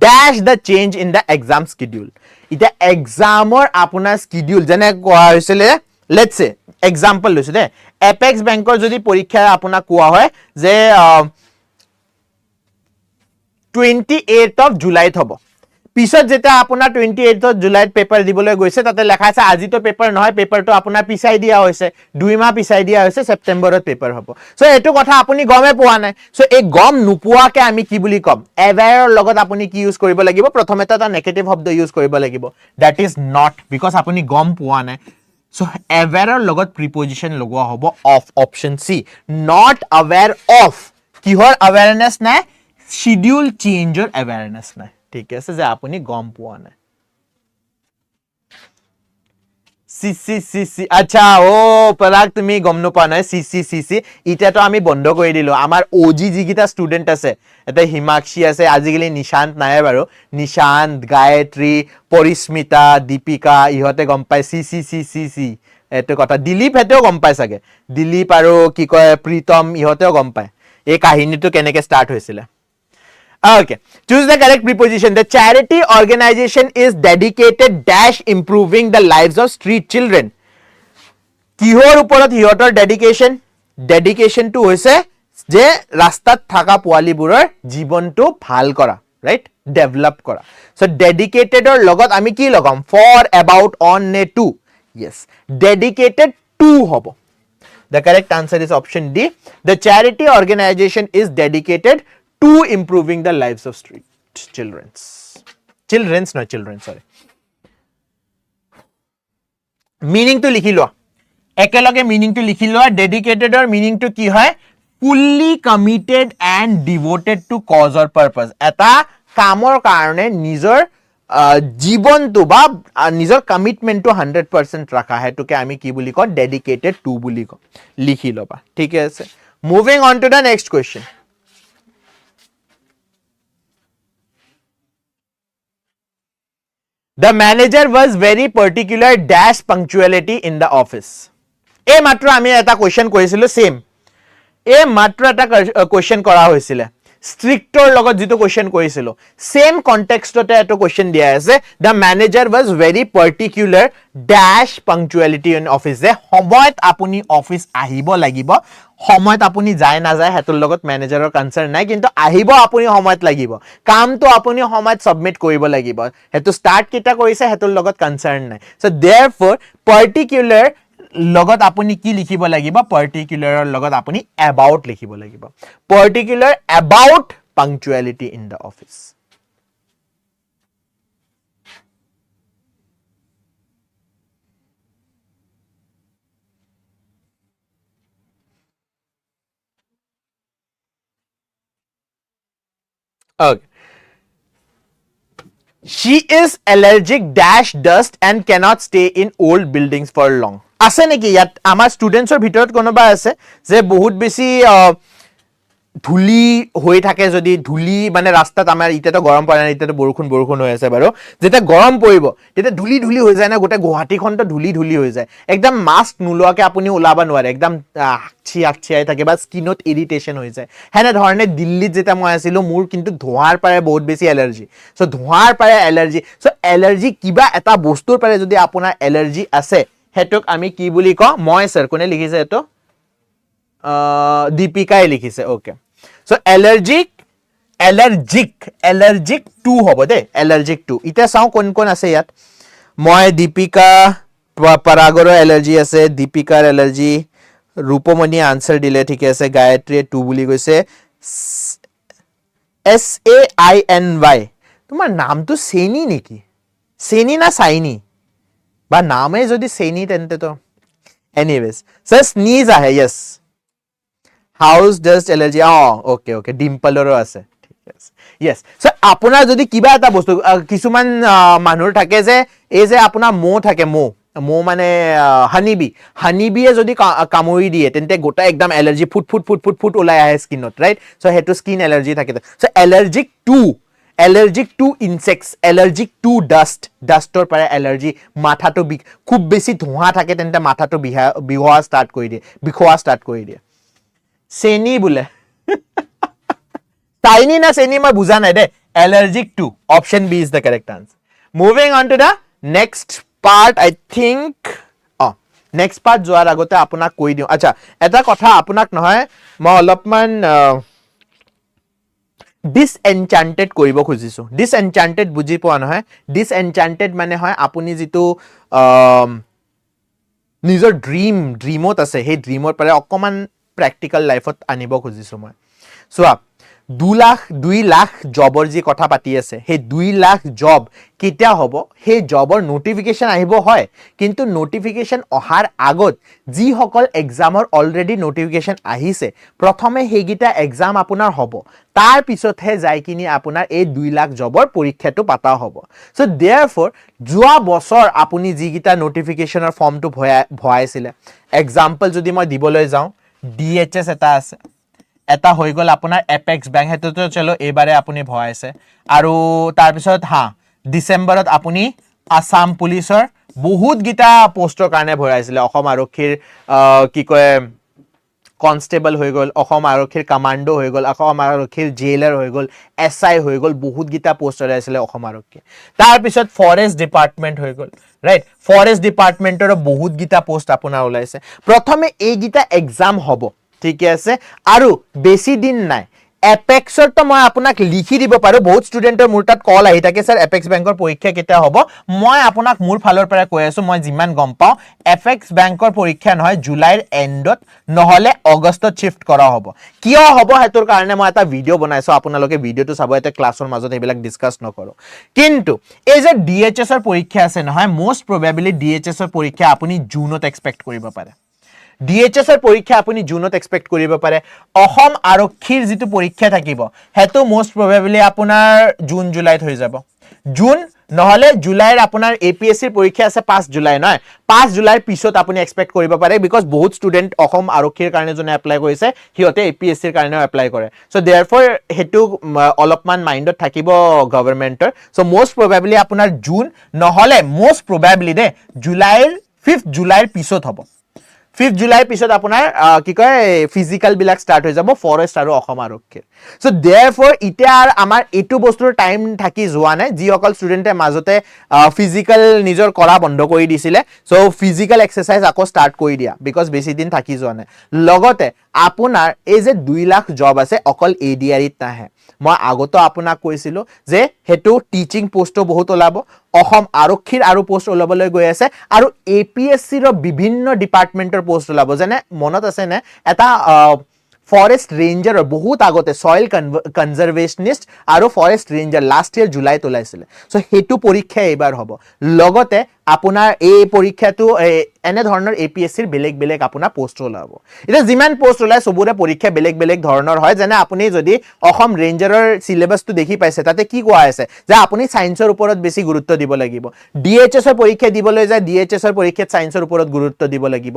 dash the change in the exam schedule. Ita exam or apuna schedule jane koa hoisile let's say example loise de apex bank or jodi porikha apuna koa hoy je 28th of July thobo পিছত যেটা আপোনাৰ 28th জুলাইত paper দিবলৈ গৈছে তাতে লেখা আছে আজি তো পেপাৰ নহয় পেপাৰটো আপোনাৰ পিছাই দিয়া হৈছে 2 মাহ পিছাই দিয়া হৈছে সেপ্টেম্বৰত পেপাৰ হ'ব সো এটো কথা আপুনি গমে পোৱা নাই সো এই গম নুপুৱাকে আমি কি বুলি কম এৱেৰ লগত আপুনি কি ইউজ কৰিব লাগিব প্ৰথমতে এটা নেগেটিভ শব্দ ইউজ কৰিব লাগিব দ্যাট ইজ নট বিকজ আপুনি গম পোৱা নাই সো এৱেৰৰ লগত প্ৰিপজিশন লগোৱা হ'ব of option C not aware of কিহৰ अवेयरनेस নাই শিডিউল চেঞ্জৰ अवेयरनेस নাই ঠিক আছে যে আপুনি গম পোৱা নাই সি আচ্ছা ও পৰাগ তুমি গম নোপোৱা নহয় সি ইটাতো আমি বন্ধ কৰি দিলো আমাৰ ওজি যিগিটা ষ্টুডেন্ট আছে এটা হিমাক্ষী আছে আজিকালি নিশান্ত নাই বাৰু নিশান্ত গায়ত্ৰী পৰিস্মিতা দীপিকা ইহতে গম পায় সি এটো কথা দিলীপ হেতেও গম পায় চাগে দিলীপ আৰু কি কয় প্ৰীতম ইহতেও গম পায় এই কাহিনীটো কেনেকে ষ্টাৰ্ট হৈছিল Okay, choose the correct preposition. The charity organization is dedicated dash improving the lives of street children. কিহৰ ওপৰত হিহঁতৰ ডেডিকেশ্যন টো হৈছে যে ৰাস্তাত থকা পোৱালিবোৰৰ জীৱনটো ভাল কৰা ৰাইট ডেভেলপ কৰা সো ডেডিকেটেডৰ লগত আমি কি লগাম ফৰ এবাউট অন নে টু yes dedicated to হ'ব the correct answer is option D the charity organization is dedicated to improving the lives of street children sorry meaning to likhi lo ekeloge meaning to likhi lo dedicated or meaning to ki hoy fully committed and devoted to cause or purpose eta kamor karone nijor জীবন তো বা নিজৰ commitment তো 100% ৰাখা হেতুকে আমি কি বুলি কওঁ ডেডিকেটেড টু বুলি কওঁ লিখি লবা ঠিক আছে moving on to the next question The manager was very particular dash punctuality in the office. এই মাত্ৰ আমি এটা কোৱেশ্চন কৰিছিলো সেম এই মাত্ৰ এটা কোৱেশ্চন কৰা হৈছিল স্ট্ৰিক্টৰ লগত যেটো কোৱেশ্চন কৰিছিলো সেম কনটেক্সটতে এটো কোৱেশ্চন দিয়া আছে the manager was very particular dash punctuality in office যে সময়ত আপুনি অফিস আহিব লাগিব সময়ত আপুনি যায় না যায় হেতুৰ লগত ম্যানেজাৰৰ কনসার্ন নাই কিন্তু আহিব আপুনি সময়ত লাগিব কামটো আপুনি সময়ত সাবমিট কৰিব লাগিব হেতু স্টাৰ্ট কিটা কৰিছে হেতুৰ লগত কনসাৰ্ন নাই সো therefore particular লগত আপুনি কি লিখিব লাগিব পাৰ্টিকুলাৰৰ লগত আপুনি about লিখিব লাগিব particular about punctuality in the office okay she is allergic dash dust and cannot stay in old buildings for long আছে নেকি ইয়াত আমাৰ ষ্টুডেন্টছৰ ভিতৰত কোনোবা আছে যে বহুত বেছি ধুলি হৈ থাকে যদি ধুলি মানে ৰাস্তাত আমাৰ ইতেটো গৰম পৰে না ইতেটো বৰষুণ হৈ আছে বাৰু যেটা গৰম পৰিব তেতে ধুলি হৈ যায় না গোটে গুৱাহাটীখন তো ধুলি হৈ যায় একদম মাস্ক নুলোৱাকে আপুনি ওলাবা নোৱাৰে একদম আচ্ছিয়াই থাকে বা স্কিনত ইৰিটেশন হৈ যায় হেনে ধৰণে দিল্লীত যেটা মই আছিল মোৰ কিন্তু ধোঁৱাৰ পাৰে বহুত বেছি এলাৰ্জি সো ধোঁৱাৰ পাৰে এলাৰ্জি সো এলাৰ্জি কিবা এটা বস্তুৰ পাৰে যদি আপোনাৰ এলাৰ্জি আছে হেতুক আমি কি বুলি কওঁ মই স্যাৰ কোনে লিখিছে এটো দীপিকাই লিখিছে ওকে সো allergic to হবো দে allergic to ইটা চাও কোন আছে ইয়াত মই দীপিকা পৰাগৰৰ এলাৰ্জি আছে দীপিকাৰ এলাৰ্জি ৰূপমণি আনসাৰ দিলে ঠিক আছে গায়ত্ৰীয়ে 2 বুলি কৈছে SAINY তোমাৰ নামটো সেনি নেকি সেনি না সাইনি বা নামে যদি সেনি তেন্তে তো এনিৱেজ সো স্নিজ আহে yes house dust allergy okay ডিম্পলৰো আছে ঠিক আছে yes সো আপোনাৰ যদি কিবা এটা বস্তু কিছুমান মানুহৰ থাকে যে এই যে আপোনাৰ মো থাকে মো মানে হানিবিয়ে যদি কামুৰি দিয়ে তেন্তে গোটা একদম এলাৰ্জি ফুট ওলাই আহে স্কিনত ৰাইট সো হেতু স্কিন এলাৰ্জি থাকে so allergic to insects allergic to dustor পাৰে এলাৰ্জি মাথাটো খুব বেছি ধোঁৱা থাকে তেন্তে মাথাটো বিহোৱা স্টাৰ্ট কৰি দিয়ে সেনি বুলে টাইনি না সেনি মই বুজা নাই দে allergic to option B is the correct answer moving on to the next part I think next part যোৱাৰ আগতে আপোনাক কৈ দিও আচ্ছা এটা কথা আপোনাক নহয় মই অলপমান disenchanted কৰিব খুজিছো disenchanted বুজি পোৱা নহয় disenchanted মানে হয় আপুনি যেটো নিজৰ ড্ৰিমত আছে হে ড্ৰিমৰ পৰা অকমান practical life ত আনিব খুজিছো মই সোৱা 2 লাখ জবৰ যি কথা পাতি আছে হে 2 লাখ জব কেতিয়া হ'ব হে জবৰ নোটিফিকেশন আহিব হয় কিন্তু নোটিফিকেশন অহাৰ আগত যি সকল এক্সামৰ অলৰেডি নোটিফিকেশন আহিছে প্ৰথমে হেগিটা এক্সাম আপোনাৰ হ'ব তাৰ পিছতহে যাই কিনি আপোনাৰ এই 2 লাখ জবৰ পৰীক্ষাটো পাতা হ'ব সো देयरफॉर যোৱা বছৰ আপুনি যিগিটা নোটিফিকেশনৰ ফৰ্মটো ভৰাইছিলে এক্সাম্পল যদি মই দিবলৈ যাওঁ ডিএইচএছ এটা আছে এটা হৈ গল আপোনাৰ এপেক্স বেংক হেতুটো চলো এবাৰে আপুনি ভৰাইছে আৰু তাৰ পিছত ডিসেম্বৰত আপুনি আসাম পুলিচৰ বহুত গিটা পোষ্টৰ কাৰণে ভৰাইছিলে অসম আৰক্ষীৰ কি কয় কনস্টেবল হৈ গল অসম আৰক্ষীৰ কমান্ডো হৈ গল অসম আৰক্ষীৰ জেলাৰ হৈ গল এসআই হৈ গল বহুত গিটা পোষ্ট ওলাইছিলে অসম আৰক্ষী তাৰ পিছত ফৰেষ্ট ডিপাৰ্টমেন্ট হৈ গল ৰাইট ফৰেষ্ট ডিপাৰ্টমেন্টৰ বহুত গিটা পোষ্ট আপোনাৰ ওলাইছে প্ৰথমে এই গিটা এক্সাম হ'ব ঠিক আছে আৰু বেছি দিন নাই এপেক্সৰ তো মই আপোনাক লিখি দিব পাৰো বহুত ষ্টুডেন্টৰ মোৰ তাত কল আহি থাকে স্যাৰ এপেক্স বেংকৰ পৰীক্ষা কেতিয়া হ'ব মই আপোনাক মোৰ ফালৰ পৰা কৈ আছো মই যিমান গম পাও এপেক্স বেংকৰ পৰীক্ষা নহয় জুলাইৰ এন্ডত নহলে আগষ্টত শিফট কৰা হ'ব কিয় হ'ব হেতৰ কাৰণে মই এটা ভিডিও বনাইছো আপোনালোকে ভিডিওটো চাব এটা ক্লাছৰ মাজত এইবিলাক ডিসকাস নকৰো কিন্তু এই যে ডিএইচএছ ৰ পৰীক্ষা আছে নহয় মোস্ট প্ৰবাবলি ডিএইচএছ ৰ পৰীক্ষা আপুনি জুনত এক্সপেক্ট কৰিব পাৰে ডিএইচএছ ৰ পৰীক্ষা আপুনি জুনত এক্সপেক্ট কৰিব পাৰে অসম আৰক্ষীৰ যেটো পৰীক্ষা থাকিব হেতু মোস্ট প্ৰবাবলি আপোনাৰ জুন জুলাইত হৈ যাব জুন নহলে জুলাইৰ আপোনাৰ এপিএসসিৰ পৰীক্ষা আছে 5 জুলাই নহয় 5 জুলাইৰ পিছত আপুনি এক্সপেক্ট কৰিব পাৰে বিকজ বহুত ষ্টুডেন্ট অসম আৰক্ষীৰ কাৰণে জনে এপ্লাই কৰিছে হিয়তে এপিএসসিৰ কাৰণে এপ্লাই কৰে সো देयरफॉर হেতু অলপমান মাইন্ডত থাকিব গভৰ্ণমেন্টৰ সো মোস্ট প্ৰবাবলি আপোনাৰ জুন নহলে মোস্ট প্ৰবাবলি দে জুলাইৰ 5th জুলাইৰ পিছত হ'ব 5th জুলাই পিছত আপোনাৰ কি কয় ফিজিক্যাল বিলাক স্টাৰ্ট হৈ যাব ফৰেষ্ট আৰু অসম আৰক্ষীৰ সো देयरफॉर ইটা আমাৰ এটো বস্তুৰ টাইম থাকি যোৱা নাই যি অকল ষ্টুডেন্টে মাজতে ফিজিক্যাল নিজৰ কৰা বন্ধ কৰি দিছিলে সো ফিজিক্যাল এক্সাৰসাইজ আকৌ স্টাৰ্ট কৰি দিয়া বিকজ বেছি দিন থাকি যোৱা নাই লগতে আপোনাৰ এই যে 2 লাখ জব আছে অকল এডিআৰইত নাহে মই আগতো আপোনাক কৈছিলো যে হেতু টিচিং পোষ্টও বহুত ওলাব অসম আৰক্ষীৰ আৰু পোষ্ট ওলাবলৈ গৈ আছে আৰু এপিএসসি ৰ বিভিন্ন ডিপাৰ্টমেন্টৰ পোষ্ট ওলাব যেনে মনত আছে নে এটা ফৰেষ্ট ৰেঞ্জাৰ বহুত আগতে সয়েল কনজাৰভেশনিষ্ট আৰু ফৰেষ্ট ৰেঞ্জাৰ লাষ্ট ইয়াৰ জুলাইত ওলাইছিলে সো হেতু পৰীক্ষা এবাৰ হ'ব লগতে আপোনাৰ এই পৰীক্ষাটো এনে ধৰণৰ এপিএসসিৰ বেলেগ বেলেগ আপোনাৰ পোষ্ট ওলাব এটা যিমান পোষ্ট ওলাই সবৰে পৰীক্ষা বেলেগ বেলেগ ধৰণৰ হয় যেনে আপুনি যদি অসম ৰেঞ্জাৰৰ সিলেবাসটো দেখি পাইছে তাতে কি কোৱা আছে যে আপুনি সায়েন্সৰ ওপৰত বেছি গুৰুত্ব দিব লাগিব ডিএইচএছ ৰ পৰীক্ষা দিবলৈ যায় ডিএইচএছ ৰ পৰীক্ষাত সায়েন্সৰ ওপৰত গুৰুত্ব দিব লাগিব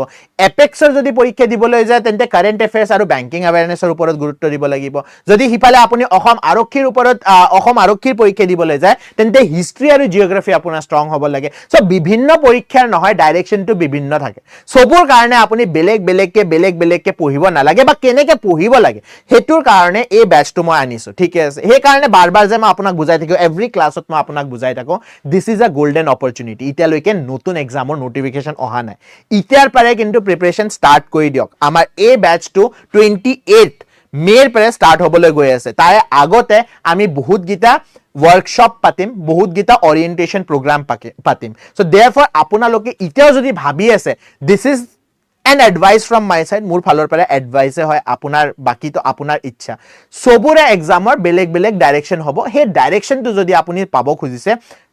এপেক্সৰ যদি পৰীক্ষা দিবলৈ যায় তেন্তে কাৰেন্ট এফেয়াৰ্স আৰু বেংকিং অ্যাৱাৰনেছৰ ওপৰত গুৰুত্ব দিব লাগিব যদি হিফালে আপুনি অসম আৰক্ষীৰ ওপৰত অসম আৰক্ষীৰ পৰীক্ষা দিবলৈ যায় তেন্তে হিষ্ট্ৰী আৰু জিওগ্ৰাফি আপোনাৰ ষ্ট্ৰং হ'ব লাগে সো বিভিন্ন পৰীক্ষাৰ নহয় ডাইৰেকশনটো বিভিন্ন থাকে সবৰ কাৰণে আপুনি বেলেগ বেলেগকে পঢ়িব নালাগে বা কেনেকে পঢ়িব লাগে হেতুৰ কাৰণে এই ব্যাচটো মই আনিছো ঠিক আছে হে কাৰণে বাৰবাৰ যে মই আপোনাক বুজাই থাকিও এভৰি ক্লাছত মই আপোনাক বুজাই থাকো this is a golden opportunity ইতিয়ালৈকে নতুন এক্সামৰ নোটিফিকেশন অহা নাই ইতিয়াৰ পাৰে কিন্তু প্ৰিপাৰেচন স্টাৰ্ট কৰি দিয়ক আমাৰ এই ব্যাচটো 28 মেৰ পৰা স্টাৰ্ট হ'বলৈ গৈ আছে তাই আগতে আমি বহুত গিটা वर्कशॉप पातिम बहुत गीता ओरिएंटेशन प्रोग्राम पातिम सो देयरफॉर আপোনালোকে ইতিয়াও যদি ভাবি আছে this is an advice from my side মোৰ ফালৰ পৰা এডভাইস হয় আপোনাৰ বাকি তো আপোনাৰ ইচ্ছা সবৰে এক্সামৰ বেলেগ বেলেগ ডাইৰেকশন হ'ব হে ডাইৰেকশনটো যদি আপুনি পাব খুজিছে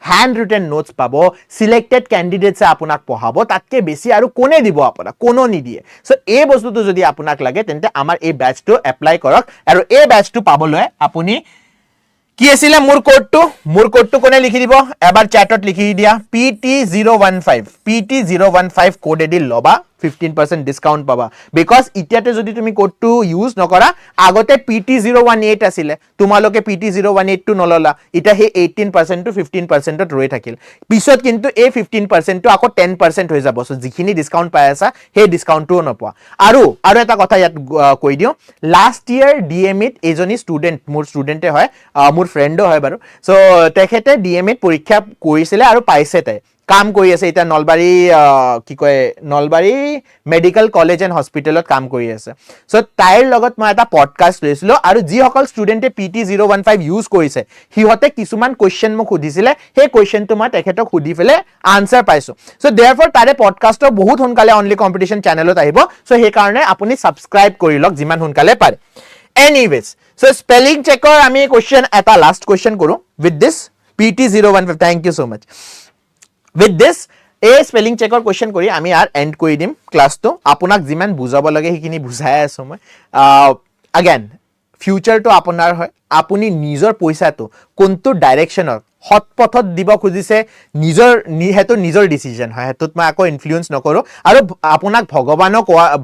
হ্যান্ড ৰিটেন নোটস পাব সিলেক্টেড ক্যান্ডিডেটসে আপোনাক পঢ়াব তাতকে বেছি আৰু কোনে দিব আপোনাক কোনো নিদিয়ে সো এই বস্তুটো যদি আপোনাক লাগে তেন্তে আমাৰ এই ব্যাচটো এপ্লাই কৰক আৰু এই ব্যাচটো পাবলৈ আপুনি কি আছিল মোৰ কোডটো কোনে লিখি দিব এবাৰ চ্যাটত লিখি দিয়া PT015 কোড এদি লবা 15% ডিসকাউন্ট পাবা বিকজ ইতিয়াতে যদি তুমি কোডটো ইউজ নকৰা আগতে PT018 আছিল তোমালোকে PT018 টো নললা ইটা হে 18% টু 15% ত ৰৈ থাকিল পিছত কিন্তু এই 15% টো আকৌ 10% হৈ যাব সো যিখিনি ডিসকাউন্ট পাই আছা হে ডিসকাউন্টটো নপোৱা আৰু এটা কথা ইয়াত কৈ দিও লাষ্ট ইয়াৰ ডিএমইত এজনী ষ্টুডেন্ট মোৰ ষ্টুডেন্টে হয় মোৰ ফ্ৰেণ্ডো হয় বাৰু সো তেখেতে ডিএমইত পৰীক্ষা কৰিছিলে আৰু পাইছে তাই কাম কৰি আছে এটা নলবাৰী কি কয় নলবাৰী মেডিকেল কলেজ এণ্ড হস্পিটেলত কাম কৰি আছে সো তাইৰ লগত মই এটা পডকাষ্ট লৈছিলো আৰু যি সকল ষ্টুডেন্টে PT015 ইউজ কৰিছে হিহতে কিছুমান কোৱেশ্চন মোক সুধিছিলে হে কোৱেশ্চনটো মই তেখেতক সুধি ফেলে আনসাৰ পাইছো সো देयरफॉर তাৰে পডকাষ্টৰ বহুত সোনকালে অনলি কম্পিটিশন চেনেলত আহিব সো হে কাৰণে আপুনি সাবস্ক্ৰাইব কৰি লওক যিমান সোনকালে পাৰে Anyways, so spelling checker আমি question এটা last question কৰো with this PT015 thank you so much with this a spelling checker question কৰি আমি আৰ end কৰি দিম ক্লাস তো আপোনাক যিমান বুজাব লাগে হিখিনি বুজাই আছো মই again future to আপোনাৰ হয় আপুনি নিজৰ পইচাটো কোনটো ডাইৰেকশনৰ হট পথত দিব খুজিছে নিজৰ হেতু নিজৰ ডিসিজন হয় হেতুত মই আকো ইনফ্লুয়েন্স নকৰো আৰু আপোনাক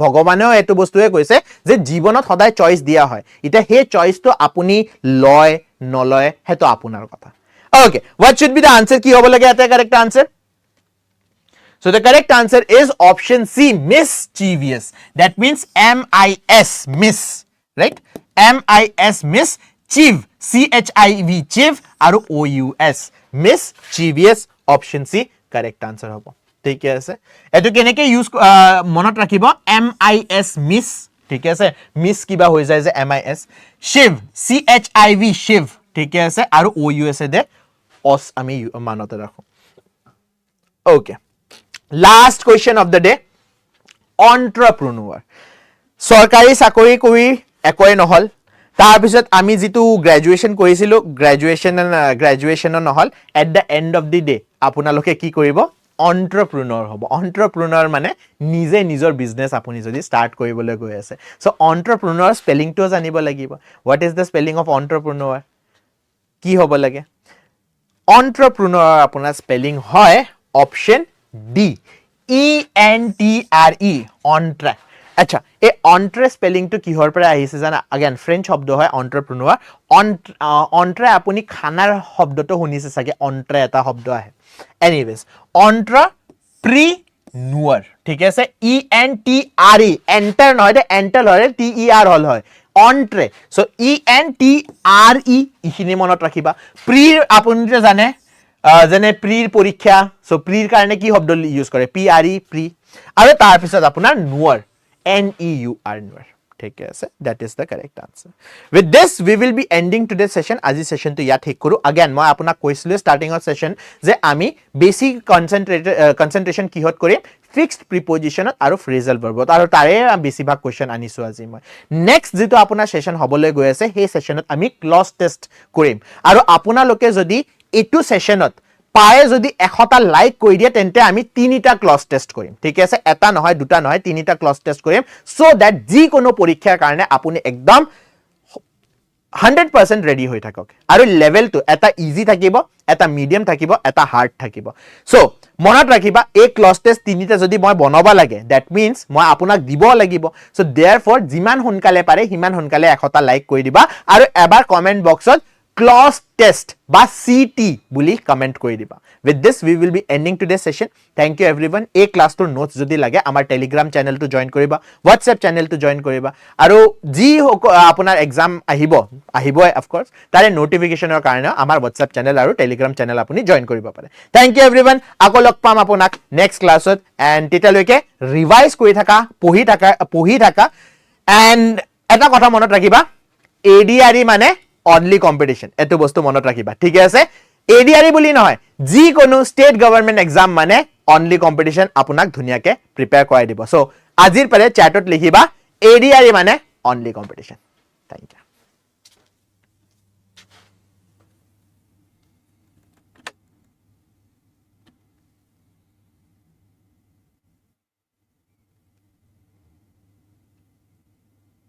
ভগৱানেও এটো বস্তুৱে কৈছে যে জীৱনত সদায় চয়েস দিয়া হয় এটা হে চয়েসটো আপুনি লয় নলয় হেতু আপোনাৰ কথা okay what should be the answer কি হ'ব লাগে এটা correct answer so the correct answer is option C mischievous that means MIS miss right MIS miss chiv CHIV chiv আৰু OUS mischievous option C correct answer হ'ব ঠিক আছে এটো কেনেকে ইউজ মনত ৰাখিব MIS miss ঠিক আছে মিস কিবা হৈ যায় যে MIS shiv CHIV shiv ঠিক আছে আৰু OUS দে os আমি মানতে ৰাখো okay last question of the day entrepreneur সৰকাৰি চাকৰি কৰি একোই নহল তাৰ পিছত আমি যেটো গ্ৰেজুৱেচন কৰিছিলো গ্ৰেজুৱেচন নহল at the end of the day আপোনালোকে কি কৰিব entrepreneur হ'ব entrepreneur মানে নিজে নিজৰ বিজনেস আপুনি যদি স্টাৰ্ট কৰিবলৈ গৈ আছে সো entrepreneur স্পেলিং টো জানিব লাগিব what is the spelling of entrepreneur কি হ'ব লাগে entrepreneur আপোনাৰ স্পেলিং হয় option D ENTRE entre আচ্ছা এই entre স্পেলিং টো কিহৰ পৰা আহিছে জানা again ফ্ৰেঞ্চ শব্দ হয় entrepreneur entre আপুনি খানাৰ শব্দটো শুনিছে সাগে entre এটা শব্দ আহে anyways entrepreneur ঠিক আছে ENTRE enter নহয় দে enter হয় TER হল হয় entre so ENTRE ইখিনি মনত ৰাখিবা প্ৰি আপুনি জানে যেনে প্ৰিৰ পৰীক্ষা সো প্ৰিৰ কাৰণে কি শব্দ ইউজ কৰে PRE প্ৰি আৰু তাৰ পিছত আপোনাৰ nuer NEUR nuer ঠিক আছে that is the correct answer with this we will be ending today's session আজি session to ইয়াত ঠিক কৰো again মই আপোনাক কৈছিলো starting of session যে আমি basic concentration কিহত কৰিম fixed preposition আৰু phrasal verb আৰু তাৰে বেছিভাগ question আনিছো আজি মই next যেটো আপোনাৰ session হবলৈ গৈ আছে সেই sessionত আমি clause test কৰিম আৰু আপোনালোকে যদি এটো সেশনত পায়ে যদি 100টা লাইক কৰি দিয়ে তেন্তে আমি 3টা ক্লজ টেস্ট কৰিম ঠিক আছে এটা নহয় দুটা নহয় 3টা ক্লজ টেস্ট কৰিম সো দ্যাট যি কোনো পৰীক্ষাৰ কাৰণে আপুনি একদম 100% ৰেডি হৈ থাকক আৰু লেভেলটো এটা ইজি থাকিব এটা মিডিয়াম থাকিব এটা হাৰ্ড থাকিব সো মনত ৰাখিবা এই ক্লজ টেস্ট 3টা যদি মই বনাবা লাগে দ্যাট মিন্স মই আপোনাক দিব লাগিব সো देयरफॉर যিমান সোনকালে পাৰে হিমান সোনকালে 100টা লাইক কৰি দিবা আৰু এবাৰ কমেন্ট বক্সত clause test বা CT বুলি কমেন্ট কৰি দিবা with this we will be ending today's session thank you everyone এই ক্লাস তোৰ নোটস যদি লাগে আমাৰ টেলিগ্ৰাম চেনেল টু জয়েন কৰিবা WhatsApp চেনেল টু জয়েন কৰিবা আৰু যি আপোনাৰ এক্সাম আহিবই of course তাৰে নোটিফিকেশনৰ কাৰণে আমাৰ WhatsApp চেনেল আৰু টেলিগ্ৰাম চেনেল আপুনি জয়েন কৰিব পাৰে thank you everyone আকৌ লগ পাম আপোনাক নেক্সট ক্লাছত and তেতিয়ালৈকে ৰিভাইজ কৰি থাকা পঢ়ি থাকা and এটা কথা মনত ৰাখিবা ADRE মানে only competition এটো বস্তু মনত ৰাখিবা ঠিক আছে ADRE বুলি নহয় যি কোনো স্টেট গভৰ্ণমেন্ট এক্সাম মানে only competition আপোনাক ধুনিয়াকে প্ৰিপেয়াৰ কৰাই দিব সো আজিৰ পৰে চ্যাটত লিখিবা ADRE মানে only competition thank you